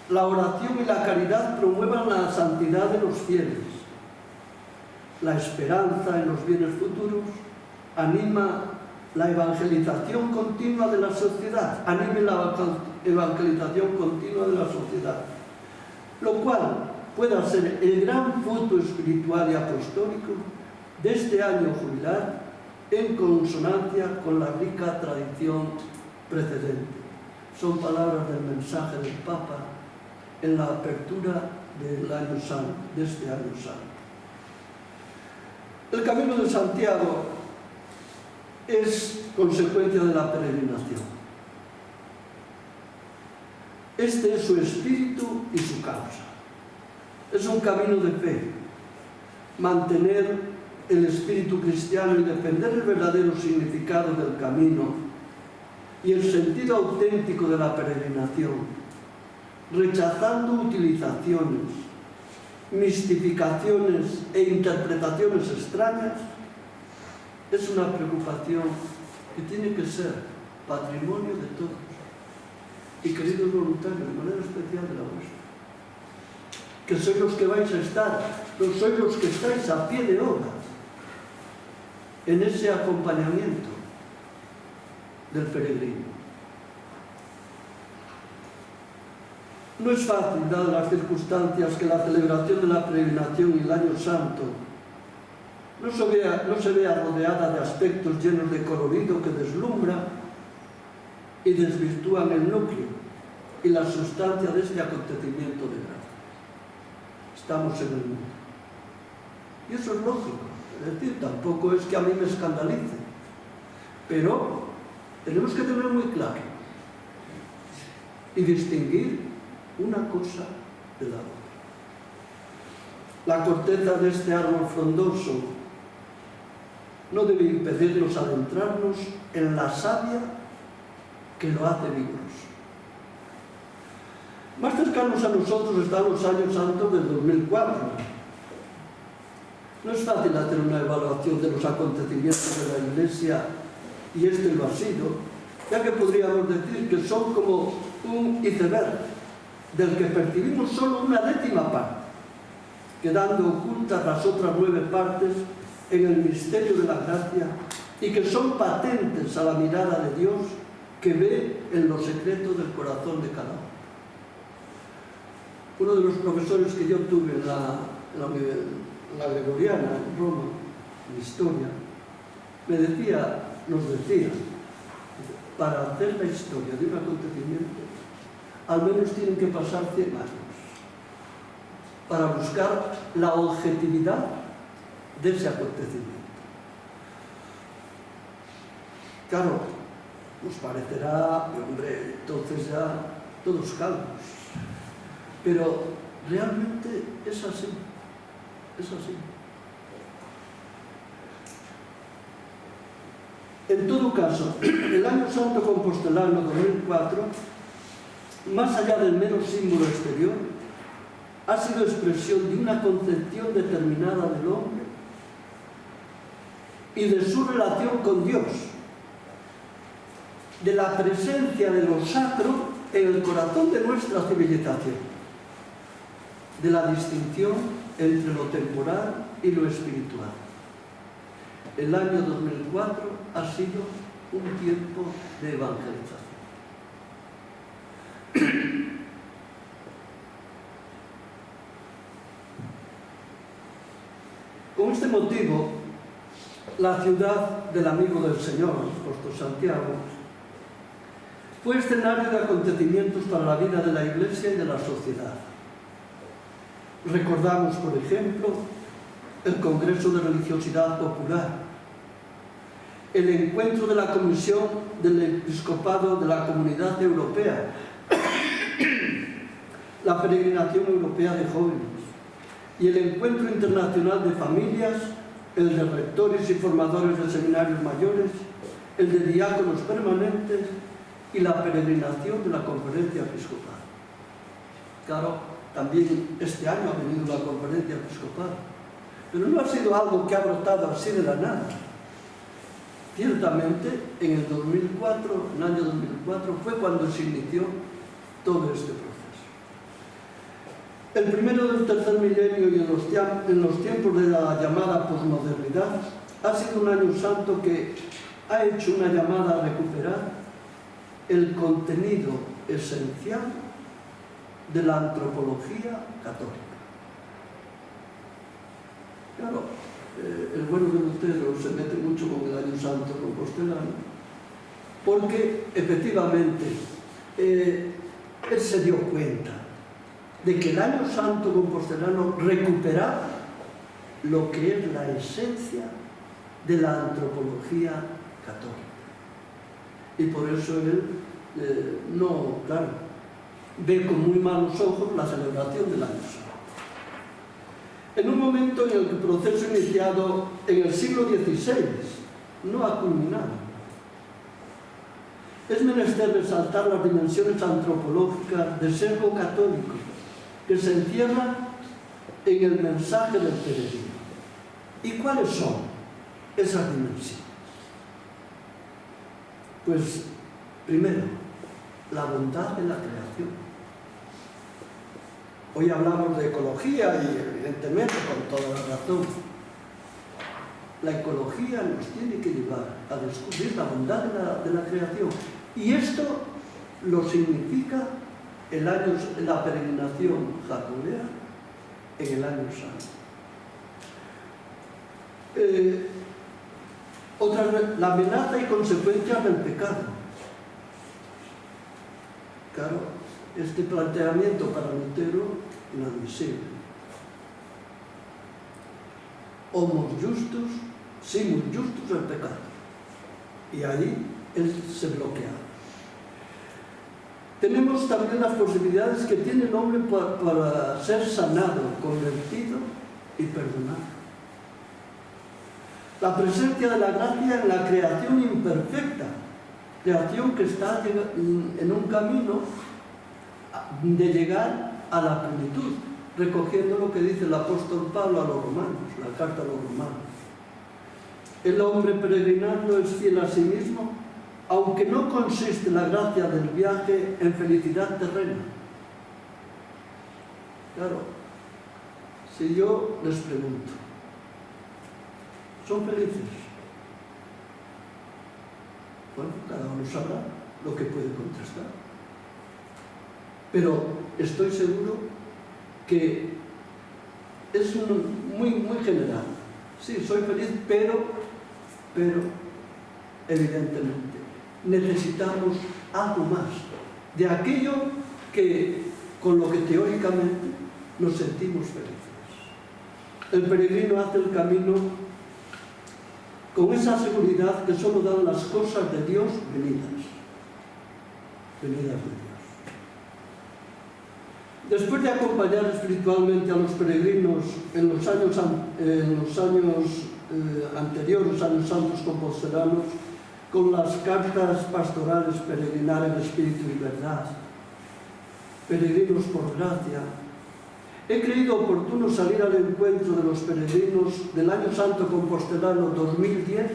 La oración y la caridad promuevan la santidad de los fieles. La esperanza en los bienes futuros anima la evangelización continua de la sociedad, anime la evangelización continua de la sociedad, lo cual pueda ser el gran fruto espiritual y apostólico de este año jubilar, en consonancia con la rica tradición precedente. Son palabras del mensaje del Papa en la apertura del año santo, de este año santo. El Camino de Santiago es consecuencia de la peregrinación. Este es su espíritu y su causa. Es un camino de fe. Mantener el espíritu cristiano y defender el verdadero significado del camino y el sentido auténtico de la peregrinación, rechazando utilizaciones, mistificaciones e interpretaciones extrañas, es una preocupación que tiene que ser patrimonio de todos. Y queridos voluntarios, de manera especial de la vuestra, que sois los que vais a estar, sois los que estáis a pie de obra en ese acompañamiento del peregrino. No es fácil, dadas las circunstancias, que la celebración de la peregrinación y el Año Santo no se vea rodeada de aspectos llenos de colorido que deslumbran y desvirtúan el núcleo y la sustancia de este acontecimiento de gracia. Estamos en el mundo. Y eso es lógico. Es decir, tampoco es que a mí me escandalice. Pero tenemos que tener muy claro y distinguir una cosa de la otra. La corteza de este árbol frondoso no debe impedirnos adentrarnos en la savia que lo hace vigoroso. Más cercanos a nosotros están los años santos del 2004. No es fácil hacer una evaluación de los acontecimientos de la Iglesia, y este lo ha sido, ya que podríamos decir que son como un iceberg, del que percibimos solo una décima parte, quedando ocultas las otras 9 partes en el misterio de la gracia, y que son patentes a la mirada de Dios que ve en los secretos del corazón de cada uno. Uno de los profesores que yo tuve en la Gregoriana, en Roma, en historia, nos decía, para hacer la historia de un acontecimiento, al menos tienen que pasar 100 años para buscar la objetividad de ese acontecimiento. Claro, nos parecerá, hombre, entonces ya todos calmos, pero realmente es así, es así. En todo caso, el Año Santo Compostelano 2004, más allá del mero símbolo exterior, ha sido expresión de una concepción determinada del hombre y de su relación con Dios, de la presencia de lo sacro en el corazón de nuestra civilización, de la distinción entre lo temporal y lo espiritual. El año 2004 ha sido un tiempo de evangelización. Con este motivo, la ciudad del amigo del Señor, apóstol Santiago, fue escenario de acontecimientos para la vida de la Iglesia y de la sociedad. Recordamos, por ejemplo, el Congreso de Religiosidad Popular, el encuentro de la Comisión del Episcopado de la Comunidad Europea, la peregrinación europea de jóvenes y el encuentro internacional de familias, el de rectores y formadores de seminarios mayores, el de diáconos permanentes y la peregrinación de la Conferencia Episcopal. Claro, también este año ha venido la Conferencia Episcopal, pero no ha sido algo que ha brotado así de la nada. Ciertamente, en el 2004, en el año 2004, fue cuando se inició todo este proceso. El primero del tercer milenio y en los tiempos de la llamada posmodernidad ha sido un año santo que ha hecho una llamada a recuperar el contenido esencial de la antropología católica. Claro, el bueno de Lutero se mete mucho con el año santo compostelano, porque efectivamente él se dio cuenta de que el año santo compostelano recuperaba lo que es la esencia de la antropología católica. Y por eso él ve con muy malos ojos la celebración del año santo. En un momento en el que el proceso iniciado en el siglo XVI no ha culminado. Es menester resaltar las dimensiones antropológicas de servo católico que se encierran en el mensaje del peregrino. ¿Y cuáles son esas dimensiones? Pues, primero, la bondad de la creación. Hoy hablamos de ecología y evidentemente con toda la razón. La ecología nos tiene que llevar a descubrir la bondad de la creación. Y esto lo significa la peregrinación jacobea en el año santo. La amenaza y consecuencias del pecado. Claro, este planteamiento para Lutero inadmisible. Homos justus, simus justus el pecado. Y ahí él se bloquea. Tenemos también las posibilidades que tiene el hombre para ser sanado, convertido y perdonado. La presencia de la gracia en la creación imperfecta, creación que está en un camino de llegar a la plenitud, recogiendo lo que dice el apóstol Pablo a los romanos, la carta a los romanos. El hombre peregrinando es fiel a sí mismo, aunque no consiste la gracia del viaje en felicidad terrena. Claro, si yo les pregunto, ¿son felices? Bueno, cada uno sabrá lo que puede contestar. Pero estoy seguro que es muy general. Sí, soy feliz, pero evidentemente necesitamos algo más de aquello que con lo que teóricamente nos sentimos felices. El peregrino hace el camino con esa seguridad que solo dan las cosas de Dios venidas de Dios. Después de acompañar espiritualmente a los peregrinos en los años anteriores, años santos compostelanos, con las cartas pastorales Peregrinar en Espíritu y Verdad, Peregrinos por Gracia, he creído oportuno salir al encuentro de los peregrinos del Año Santo Compostelano 2010,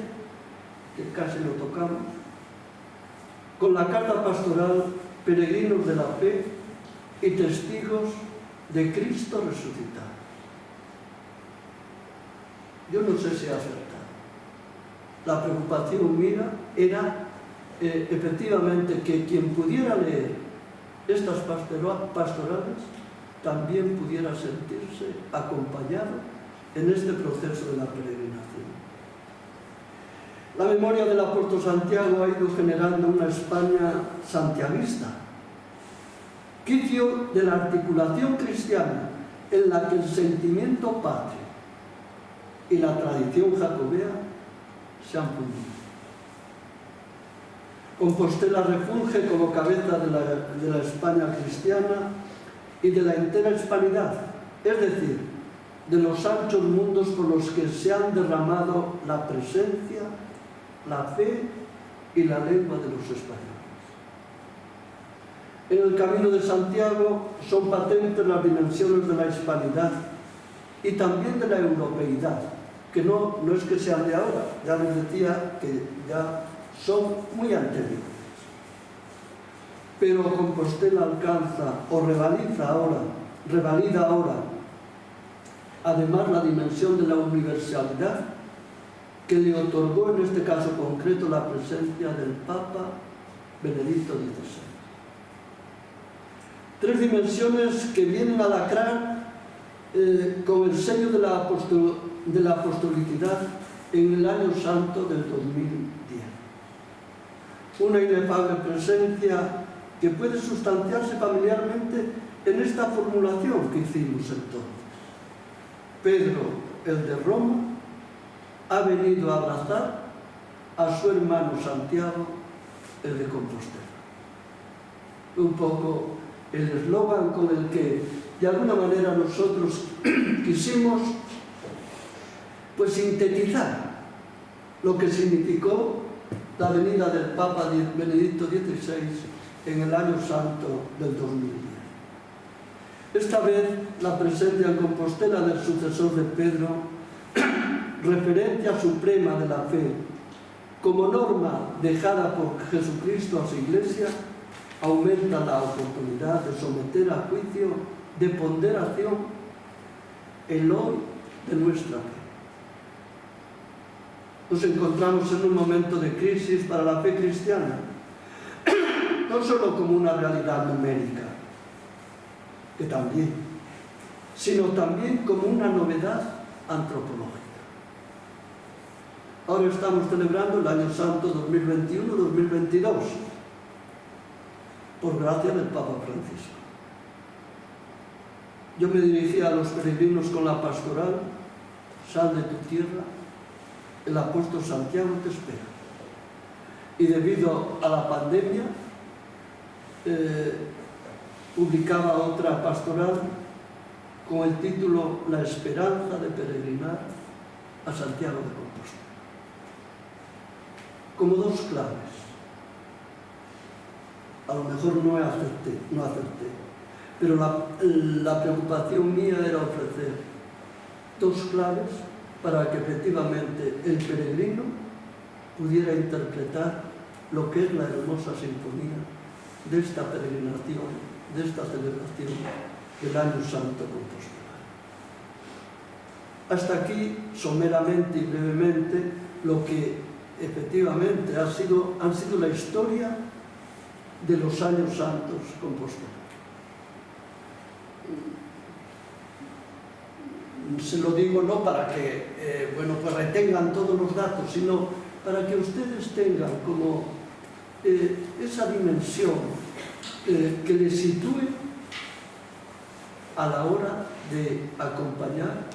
que casi lo tocamos, con la carta pastoral Peregrinos de la Fe y Testigos de Cristo Resucitado. Yo no sé si he acertado. La preocupación mía era efectivamente que quien pudiera leer estas pastorales también pudiera sentirse acompañado en este proceso de la peregrinación. La memoria del apóstol Santiago ha ido generando una España santiaguista, quicio de la articulación cristiana en la que el sentimiento patrio y la tradición jacobea se han fundido. Compostela refulge como cabeza de la España cristiana y de la entera hispanidad, es decir, de los anchos mundos por los que se han derramado la presencia, la fe y la lengua de los españoles. En el Camino de Santiago son patentes las dimensiones de la hispanidad y también de la europeidad, que no es que sean de ahora, ya les decía que ya son muy anteriores. Pero Compostela alcanza o revalida ahora, además la dimensión de la universalidad que le otorgó en este caso concreto la presencia del Papa Benedicto XVI. Tres dimensiones que vienen a lacrar con el sello de la apostolicidad en el año santo del 2010. Una inefable presencia que puede sustanciarse familiarmente en esta formulación que hicimos entonces. Pedro, el de Roma, ha venido a abrazar a su hermano Santiago, el de Compostela. Un poco el eslogan con el que de alguna manera nosotros quisimos pues sintetizar lo que significó la venida del Papa Benedicto XVI en el año santo del 2010. Esta vez la presencia en Compostela del sucesor de Pedro, referencia suprema de la fe, como norma dejada por Jesucristo a su Iglesia, aumenta la oportunidad de someter a juicio de ponderación el hoy de nuestra fe. Nos encontramos en un momento de crisis para la fe cristiana, no solo como una realidad numérica, que también, sino también como una novedad antropológica. Ahora estamos celebrando el Año Santo 2021-2022, por gracia del Papa Francisco. Yo me dirigía a los peregrinos con la pastoral: sal de tu tierra, el apóstol Santiago te espera. Y debido a la pandemia, publicaba otra pastoral con el título La esperanza de peregrinar a Santiago de Compostela. como dos claves. A lo mejor no acerté, pero la preocupación mía era ofrecer dos claves para que efectivamente el peregrino pudiera interpretar lo que es la hermosa sinfonía de esta peregrinación, de esta celebración del Año Santo compostelano. Hasta aquí, someramente y brevemente, lo que efectivamente han sido la historia de los Años Santos compostelanos. Se lo digo no para que pues retengan todos los datos, sino para que ustedes tengan como esa dimensión que les sitúe a la hora de acompañar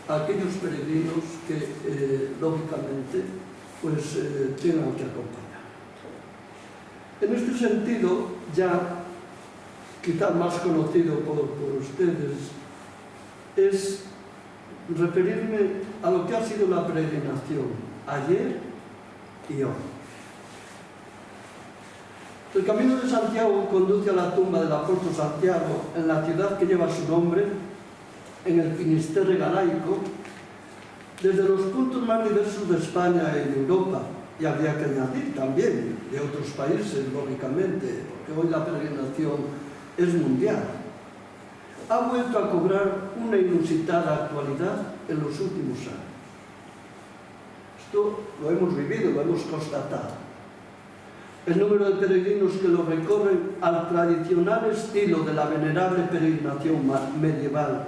a aquellos peregrinos que lógicamente pues tengan que acompañar. En este sentido, ya quizá más conocido por ustedes, es referirme a lo que ha sido la peregrinación ayer y hoy. El Camino de Santiago conduce a la tumba del apóstol Santiago en la ciudad que lleva su nombre, en el Finisterre galaico, desde los puntos más diversos de España y de Europa, y habría que añadir también de otros países, lógicamente, porque hoy la peregrinación es mundial. Ha vuelto a cobrar una inusitada actualidad en los últimos años. Esto lo hemos vivido, lo hemos constatado. El número de peregrinos que lo recorren al tradicional estilo de la venerable peregrinación medieval,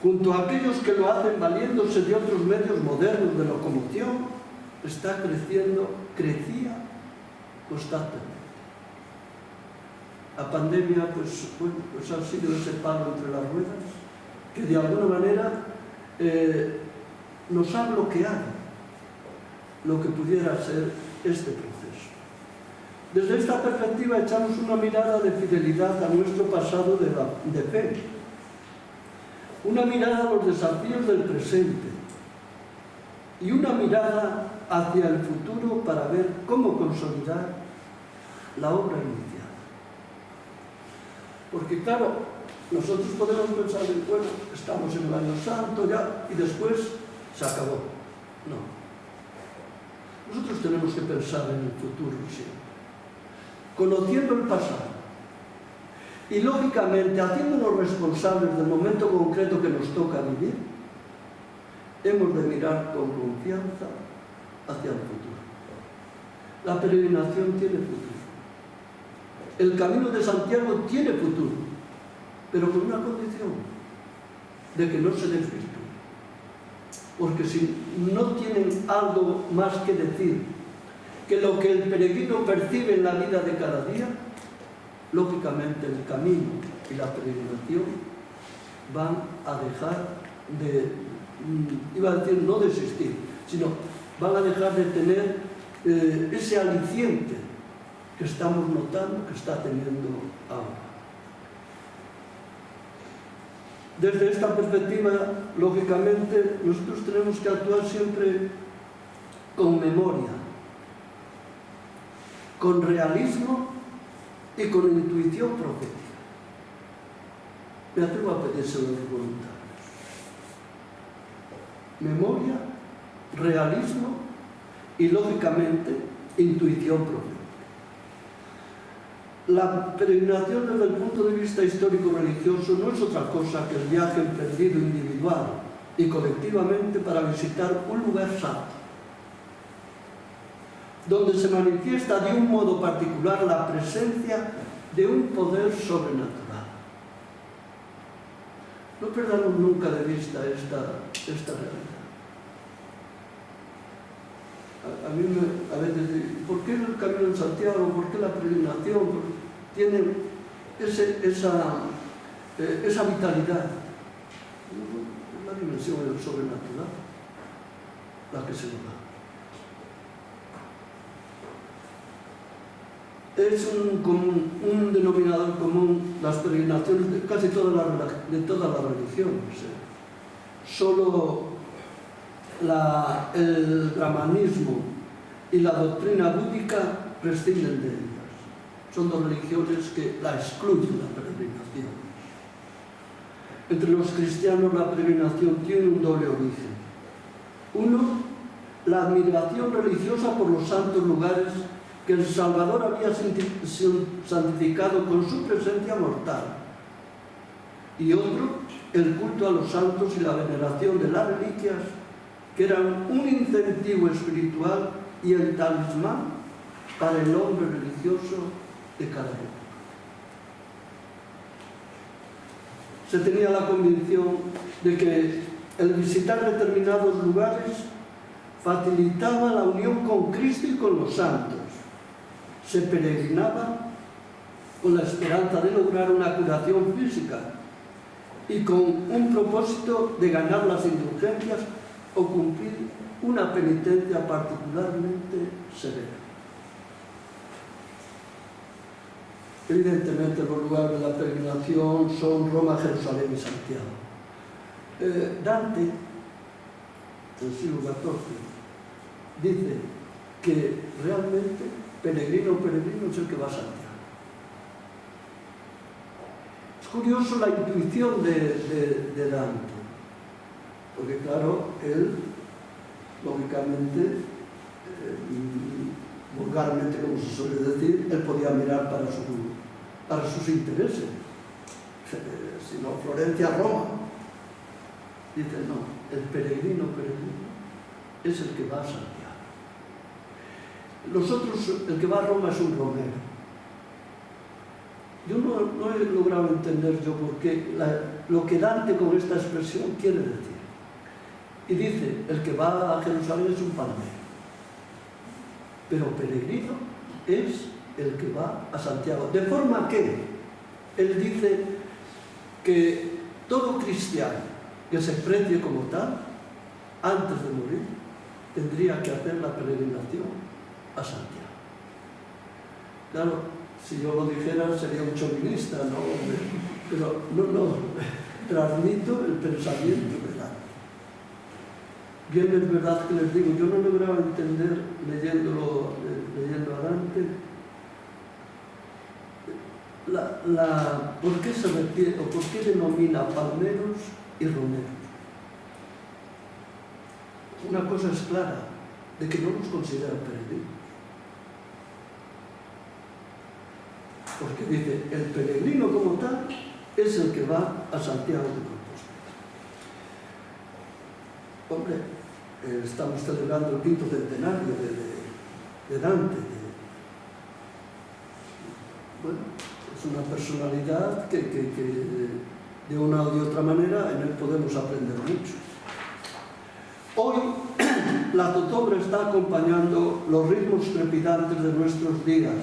junto a aquellos que lo hacen valiéndose de otros medios modernos de locomoción, crecía constantemente. La pandemia pues ha sido ese palo entre las ruedas que de alguna manera nos ha bloqueado lo que pudiera ser este proceso. Desde esta perspectiva echamos una mirada de fidelidad a nuestro pasado de fe, una mirada a los desafíos del presente y una mirada hacia el futuro para ver cómo consolidar la obra inicial. Porque claro, nosotros podemos pensar en, bueno, estamos en el Año Santo ya y después se acabó. No. Nosotros tenemos que pensar en el futuro siempre, conociendo el pasado y lógicamente haciéndonos responsables del momento concreto que nos toca vivir. Hemos de mirar con confianza hacia el futuro. La peregrinación tiene futuro. El Camino de Santiago tiene futuro, pero con una condición, de que no se desvirtúe. Porque si no tienen algo más que decir que lo que el peregrino percibe en la vida de cada día, lógicamente el camino y la peregrinación van a dejar de, iba a decir no de existir, sino van a dejar de tener ese aliciente que estamos notando que está teniendo ahora. Desde esta perspectiva, lógicamente, nosotros tenemos que actuar siempre con memoria, con realismo y con intuición profética. Me atrevo a pedírselo a los voluntarios. Memoria, realismo y, lógicamente, intuición profética. La peregrinación desde el punto de vista histórico-religioso no es otra cosa que el viaje emprendido individual y colectivamente para visitar un lugar santo, donde se manifiesta de un modo particular la presencia de un poder sobrenatural. No perdamos nunca de vista esta realidad. A mí a veces digo, ¿por qué el Camino de Santiago? ¿Por qué la peregrinación? Porque tiene esa vitalidad. Es la dimensión del sobrenatural la que se nos da. Es un denominador común las peregrinaciones de casi todas las religiones. Solo el brahmanismo y la doctrina búdica prescinden de ellas. Son dos religiones que la excluyen, la peregrinación. Entre los cristianos la peregrinación tiene un doble origen. Uno, la admiración religiosa por los santos lugares que el Salvador había santificado con su presencia mortal. Y otro, el culto a los santos y la veneración de las reliquias, que eran un incentivo espiritual y el talismán para el hombre religioso de cada época. Se tenía la convicción de que el visitar determinados lugares facilitaba la unión con Cristo y con los santos. Se peregrinaba con la esperanza de lograr una curación física y con un propósito de ganar las indulgencias o cumplir una penitencia particularmente severa. Evidentemente los lugares de la peregrinación son Roma, Jerusalén y Santiago. Dante, en el siglo XIV, dice que realmente peregrino es el que va a Santiago. Es curioso la intuición de Dante, porque claro, él, lógicamente, vulgarmente, como se suele decir, él podía mirar para sus intereses. Si no, Florencia, Roma. Dice, no, el peregrino es el que va a Santiago. Los otros, el que va a Roma es un romero. Yo no he logrado entender yo por qué lo que Dante con esta expresión quiere decir. Y dice, el que va a Jerusalén es un palmero. Pero peregrino es el que va a Santiago. De forma que él dice que todo cristiano que se precie como tal, antes de morir, tendría que hacer la peregrinación a Santiago. Claro, si yo lo dijera sería un chauvinista, ¿no? Pero no, transmito el pensamiento de Dante. Bien es verdad que les digo, yo no lograba entender, leyendo a Dante, por qué se refiere, o por qué denomina palmeros y romeros. Una cosa es clara, de que no los considera peregrinos. Porque dice, el peregrino como tal es el que va a Santiago de Compostela. Hombre, estamos celebrando el 5º centenario de Dante. Bueno, es una personalidad que de una o de otra manera en él podemos aprender mucho. Hoy la zozobra está acompañando los ritmos trepidantes de nuestros días,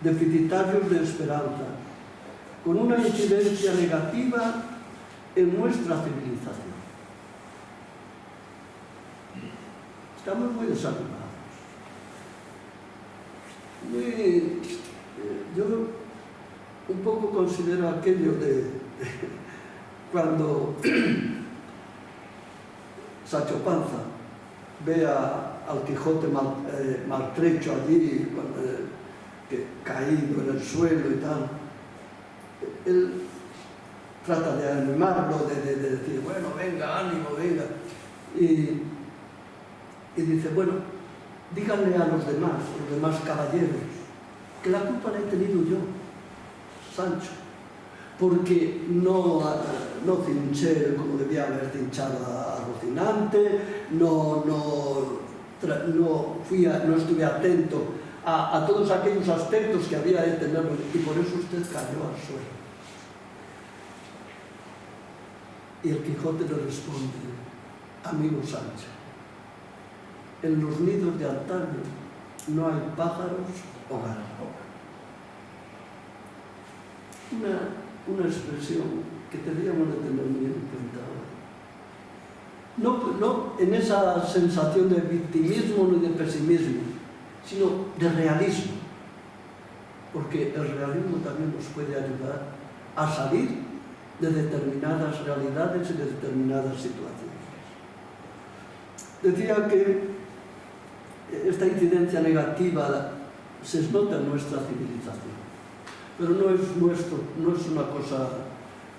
deficitarios de esperanza, con una incidencia negativa en nuestra civilización. Estamos muy desanimados. Yo un poco considero aquello de cuando Sancho Panza ve al Quijote maltrecho allí, caído en el suelo y tal. Él trata de animarlo, de decir, bueno, venga, ánimo, venga. Y dice, bueno, díganle a los demás caballeros, que la culpa la he tenido yo, Sancho, porque no cinché como debía haber cinchado a Rocinante, no estuve atento a todos aquellos aspectos que había de tener, y por eso usted cayó al suelo. Y el Quijote le responde, amigo Sancho, en los nidos de antaño no hay pájaros o gatos. Una expresión que deberíamos de tener muy en cuenta ahora. No en esa sensación de victimismo ni de pesimismo, sino de realismo, porque el realismo también nos puede ayudar a salir de determinadas realidades y de determinadas situaciones. Decía que esta incidencia negativa se nota en nuestra civilización. Pero no es una cosa,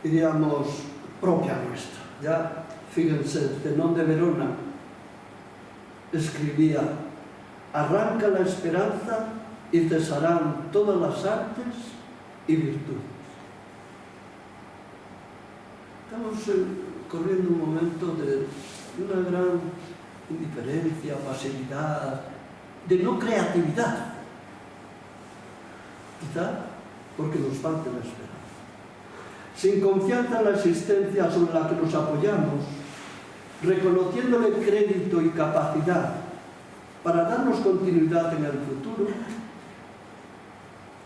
diríamos, propia nuestra. Ya, fíjense, Zenón de Verona escribía: arranca la esperanza y cesarán todas las artes y virtudes. Estamos corriendo un momento de una gran indiferencia, pasividad, de no creatividad. Quizá porque nos falta la esperanza. Sin confianza en la existencia sobre la que nos apoyamos, reconociéndole crédito y capacidad para darnos continuidad en el futuro,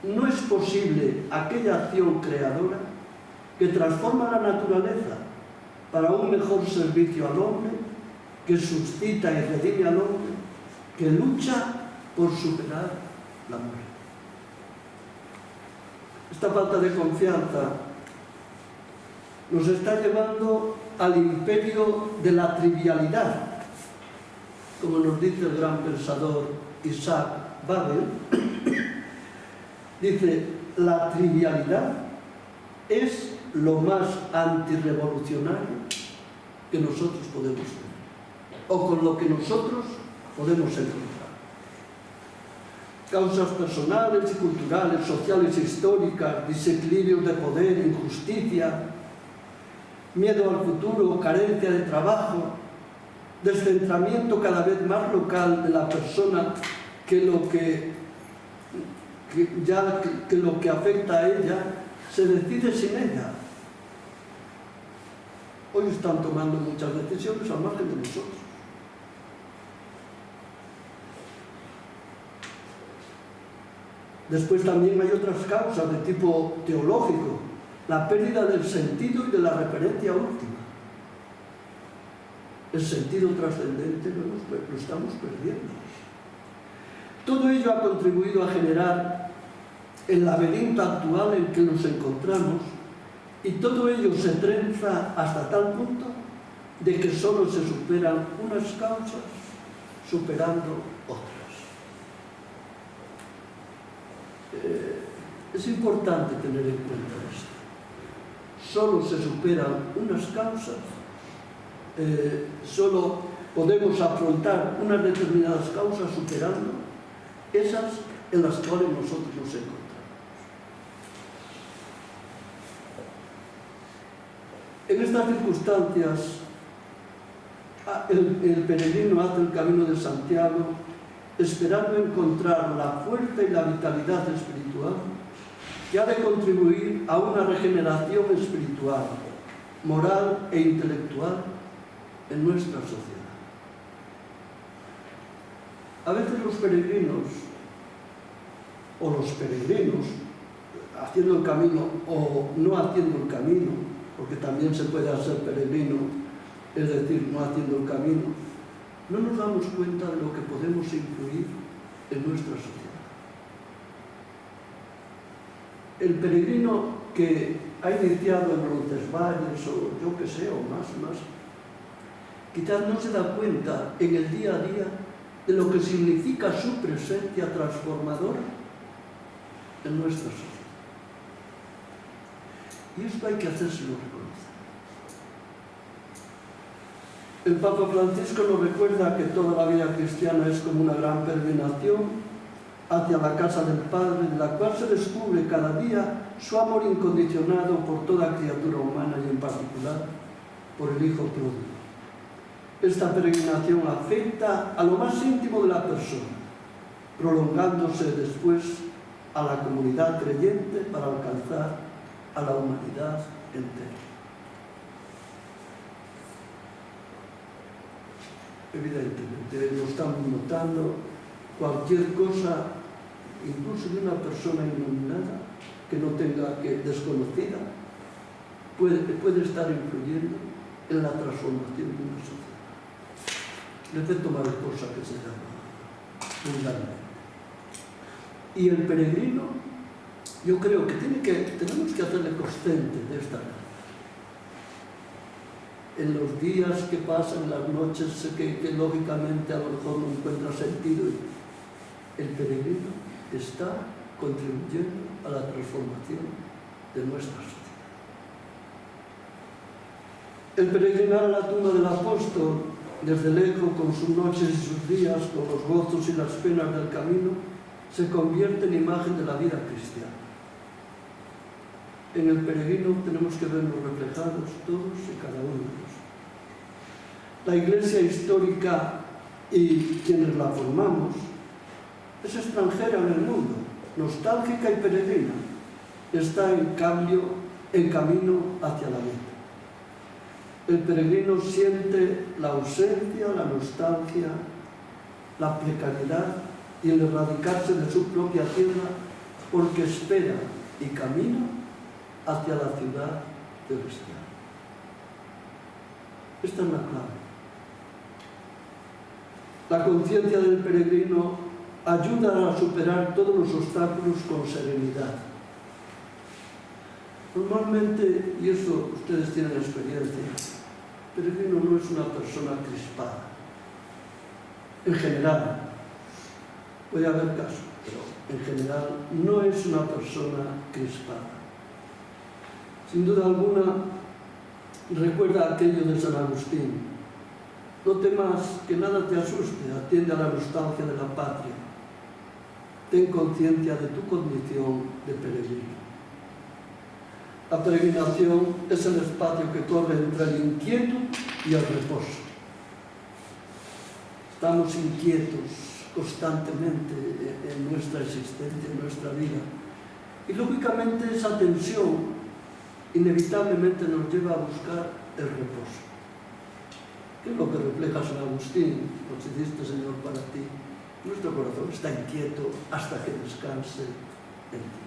no es posible aquella acción creadora que transforma la naturaleza para un mejor servicio al hombre, que suscita y redime al hombre, que lucha por superar la muerte. Esta falta de confianza nos está llevando al imperio de la trivialidad, como nos dice el gran pensador Isaac Babel. Dice: la trivialidad es lo más antirrevolucionario que nosotros podemos tener, o con lo que nosotros podemos encontrar. Causas personales y culturales, sociales e históricas, desequilibrios de poder, injusticia, miedo al futuro, carencia de trabajo, descentramiento cada vez más local de la persona que lo que afecta a ella se decide sin ella. Hoy están tomando muchas decisiones al margen de nosotros. Después también hay otras causas de tipo teológico: la pérdida del sentido y de la referencia última. El sentido trascendente lo estamos perdiendo. Todo ello ha contribuido a generar el laberinto actual en que nos encontramos, y todo ello se trenza hasta tal punto de que solo se superan unas causas superando otras. Es importante tener en cuenta esto. Solo se superan unas causas, solo podemos afrontar unas determinadas causas superando esas en las cuales nosotros nos encontramos. En estas circunstancias, el peregrino hace el camino de Santiago esperando encontrar la fuerza y la vitalidad espiritual que ha de contribuir a una regeneración espiritual, moral e intelectual en nuestra sociedad. A veces los peregrinos haciendo el camino o no haciendo el camino, porque también se puede hacer peregrino, es decir, no haciendo el camino, no nos damos cuenta de lo que podemos influir en nuestra sociedad. El peregrino que ha iniciado en Roncesvalles o yo que sé, o más, quizás no se da cuenta en el día a día de lo que significa su presencia transformadora en nuestra sociedad. Y esto hay que hacérselo reconocer. El Papa Francisco nos recuerda que toda la vida cristiana es como una gran peregrinación hacia la casa del Padre, en la cual se descubre cada día su amor incondicionado por toda criatura humana y en particular por el Hijo pródigo. Esta peregrinación afecta a lo más íntimo de la persona, prolongándose después a la comunidad creyente para alcanzar a la humanidad entera. Evidentemente, lo estamos notando, cualquier cosa, incluso de una persona iluminada, que no tenga, que desconocida, puede estar influyendo en la transformación de una sociedad. El efecto mariposa que se llama vulgarmente. Y el peregrino, yo creo que tenemos que hacerle consciente de esta realidad. en los días que pasan, las noches que lógicamente a lo mejor no encuentra sentido, el peregrino está contribuyendo a la transformación de nuestra sociedad. El peregrinar a la tumba del apóstol, desde lejos, con sus noches y sus días, con los gozos y las penas del camino, se convierte en imagen de la vida cristiana. En el peregrino tenemos que vernos reflejados todos y cada uno de nosotros. La Iglesia histórica y quienes la formamos es extranjera en el mundo, nostálgica y peregrina. Está en camino hacia la meta. El peregrino siente la ausencia, la nostalgia, la precariedad y el erradicarse de su propia tierra porque espera y camina hacia la ciudad celestial. Esta es la clave. La conciencia del peregrino ayuda a superar todos los obstáculos con serenidad. Normalmente, y eso ustedes tienen experiencia, el peregrino no es una persona crispada. En general, puede haber casos, pero en general no es una persona crispada. Sin duda alguna, recuerda aquello de San Agustín: no temas que nada te asuste, atiende a la nostalgia de la patria. Ten conciencia de tu condición de peregrino. La peregrinación es el espacio que corre entre el inquieto y el reposo. Estamos inquietos constantemente en nuestra existencia, en nuestra vida. Y lógicamente esa tensión inevitablemente nos lleva a buscar el reposo. ¿Qué es lo que refleja San Agustín? Nos hiciste, Señor, para ti. Nuestro corazón está inquieto hasta que descanse en ti.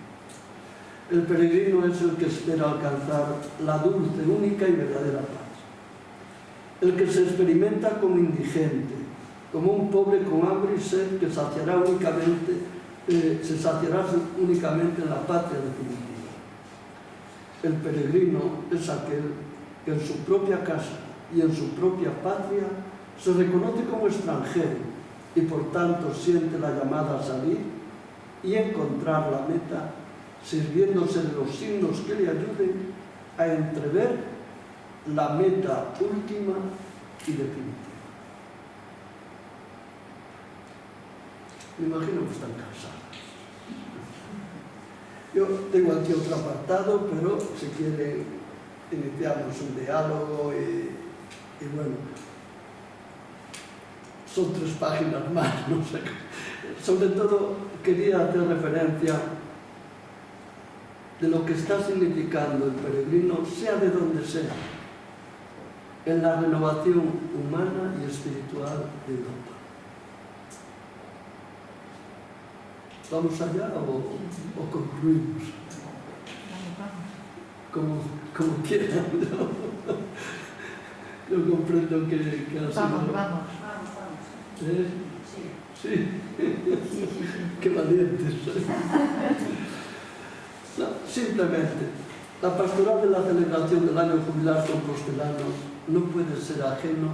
El peregrino es el que espera alcanzar la dulce, única y verdadera paz. El que se experimenta como indigente, como un pobre con hambre y sed que se saciará únicamente en la patria definitiva. El peregrino es aquel que en su propia casa y en su propia patria se reconoce como extranjero y por tanto siente la llamada a salir y encontrar la meta, sirviéndose de los signos que le ayuden a entrever la meta última y definitiva. Me imagino que están cansados. Yo tengo aquí otro apartado, pero si quieren iniciarnos un diálogo y bueno, son 3 páginas más, no sé. Sobre todo quería hacer referencia de lo que está significando el peregrino, sea de donde sea, en la renovación humana y espiritual de Europa. ¿Vamos allá o concluimos? Como quieran. Yo comprendo que ha sido... Vamos. ¿Eh? Sí. Sí. Qué valientes. No, simplemente, la pastoral de la celebración del año jubilar compostelano no puede ser ajena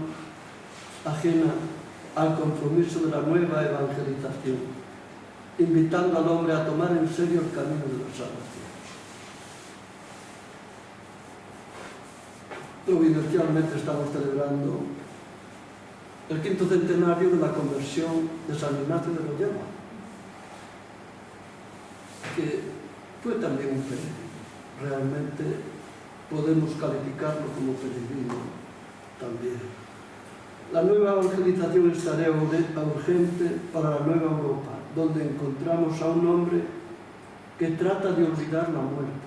al compromiso de la nueva evangelización, invitando al hombre a tomar en serio el camino de la salvación. Providencialmente estamos celebrando el 5º centenario de la conversión de San Ignacio de Loyola, que fue también un peregrino. Realmente podemos calificarlo como peregrino también. La nueva evangelización es tarea urgente para la nueva Europa, donde encontramos a un hombre que trata de olvidar la muerte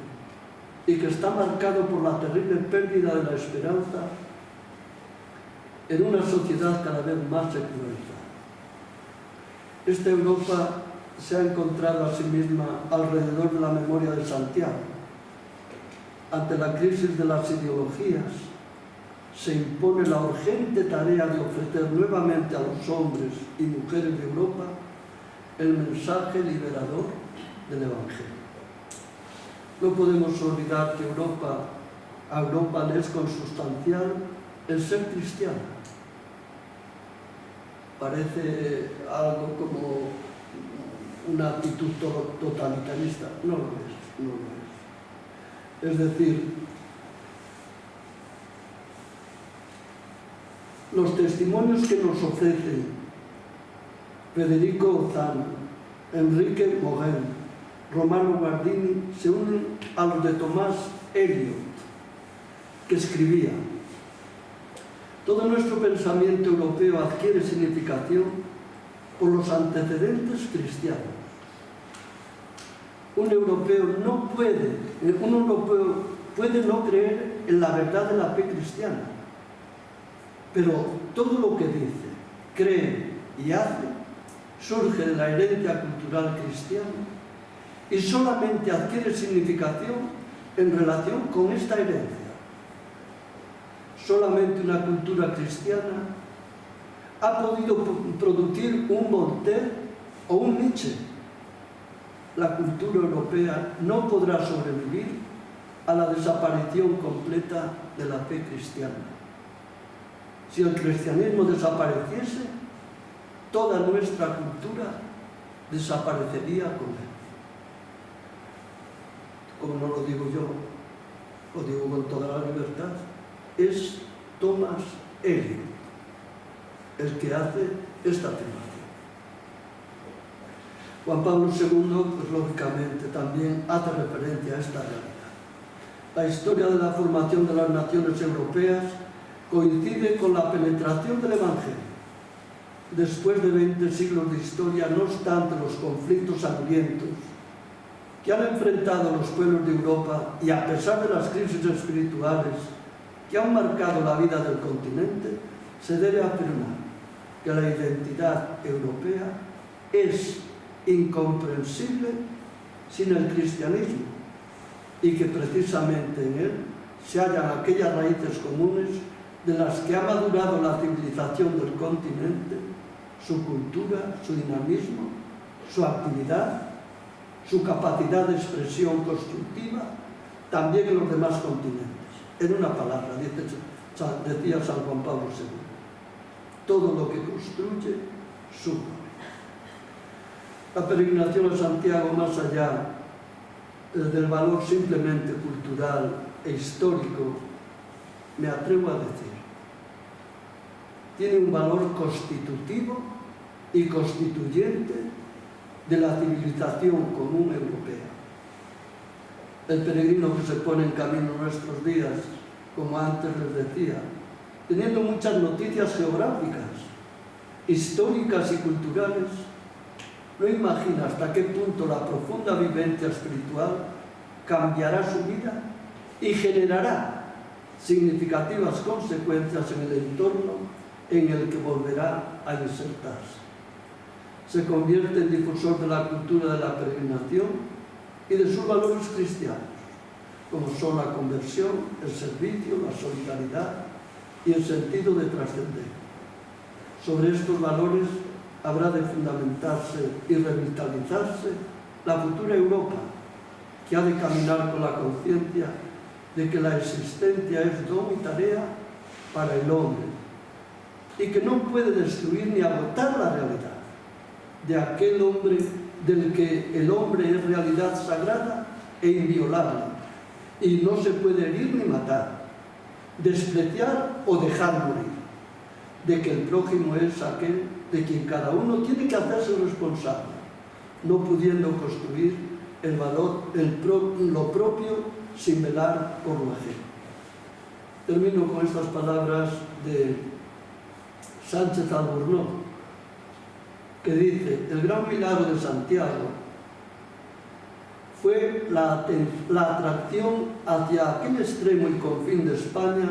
y que está marcado por la terrible pérdida de la esperanza en una sociedad cada vez más secularizada. Esta Europa se ha encontrado a sí misma alrededor de la memoria de Santiago. Ante la crisis de las ideologías, se impone la urgente tarea de ofrecer nuevamente a los hombres y mujeres de Europa el mensaje liberador del Evangelio. No podemos olvidar que a Europa le es consustancial el ser cristiano. Parece algo como una actitud totalitarista. No lo es, no lo es. Es decir, los testimonios que nos ofrecen Federico Ozzano, Enrique Moguel, Romano Guardini se unen a los de Tomás Eliot, que escribía: todo nuestro pensamiento europeo adquiere significación por los antecedentes cristianos. Un europeo puede no creer en la verdad de la fe cristiana, pero todo lo que dice, cree y hace surge de la herencia cultural cristiana y solamente adquiere significación en relación con esta herencia. Solamente una cultura cristiana ha podido producir un Voltaire o un Nietzsche. La cultura europea no podrá sobrevivir a la desaparición completa de la fe cristiana. Si el cristianismo desapareciese, toda nuestra cultura desaparecería con él. Como no lo digo yo, lo digo con toda la libertad, es Tomás Eliot el que hace esta afirmación. Juan Pablo II, pues lógicamente, también hace referencia a esta realidad. La historia de la formación de las naciones europeas coincide con la penetración del Evangelio. Después de 20 siglos de historia, no obstante los conflictos sangrientos que han enfrentado los pueblos de Europa y a pesar de las crisis espirituales que han marcado la vida del continente, se debe afirmar que la identidad europea es incomprensible sin el cristianismo y que precisamente en él se hallan aquellas raíces comunes de las que ha madurado la civilización del continente, su cultura, su dinamismo, su actividad, su capacidad de expresión constructiva, también en los demás continentes. En una palabra, decía San Juan Pablo II, todo lo que construye suma. La peregrinación a Santiago, más allá del valor simplemente cultural e histórico, me atrevo a decir, tiene un valor constitutivo y constituyente de la civilización común europea. El peregrino que se pone en camino nuestros días, como antes les decía, teniendo muchas noticias geográficas, históricas y culturales, no imagina hasta qué punto la profunda vivencia espiritual cambiará su vida y generará significativas consecuencias en el entorno en el que volverá a insertarse. Se convierte en difusor de la cultura de la peregrinación y de sus valores cristianos, como son la conversión, el servicio, la solidaridad y el sentido de trascender. Sobre estos valores habrá de fundamentarse y revitalizarse la futura Europa, que ha de caminar con la conciencia de que la existencia es don y tarea para el hombre y que no puede destruir ni agotar la realidad de aquel hombre del que el hombre es realidad sagrada e inviolable y no se puede herir ni matar, despreciar o dejar morir, de que el prójimo es aquel de quien cada uno tiene que hacerse responsable, no pudiendo construir el valor, lo propio sin velar por lo ajeno. Termino con estas palabras de Sánchez Albornoz, que dice: el gran milagro de Santiago fue la atracción hacia aquel extremo y confín de España,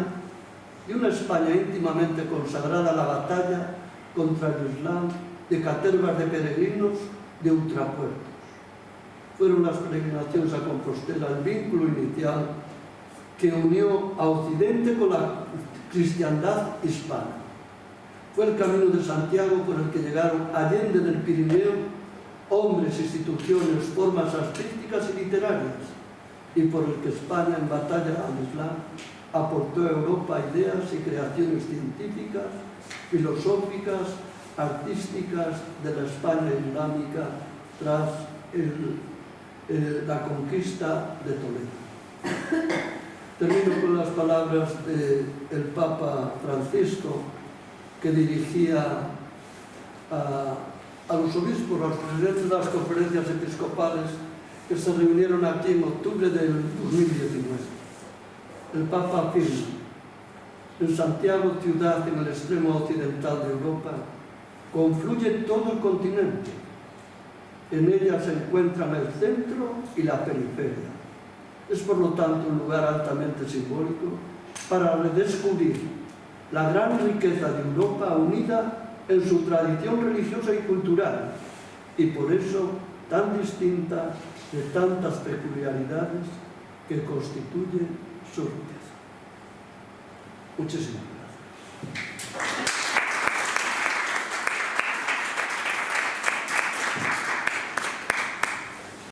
de una España íntimamente consagrada a la batalla contra el Islam, de catervas de peregrinos, de ultrapuertos. Fueron las peregrinaciones a Compostela el vínculo inicial que unió a Occidente con la cristiandad hispana. Fue el camino de Santiago por el que llegaron allende del Pirineo hombres, instituciones, formas artísticas y literarias y por el que España en batalla al Islam aportó a Europa ideas y creaciones científicas, filosóficas, artísticas de la España islámica tras la conquista de Toledo. Termino con las palabras del Papa Francisco, que dirigía a los obispos, a los presidentes de las conferencias episcopales que se reunieron aquí en octubre del 2019. El Papa afirma: en Santiago, ciudad en el extremo occidental de Europa, confluye todo el continente. En ella se encuentran el centro y la periferia. Es por lo tanto un lugar altamente simbólico para redescubrir la gran riqueza de Europa unida en su tradición religiosa y cultural, y por eso tan distinta de tantas peculiaridades que constituyen su riqueza. Muchísimas gracias.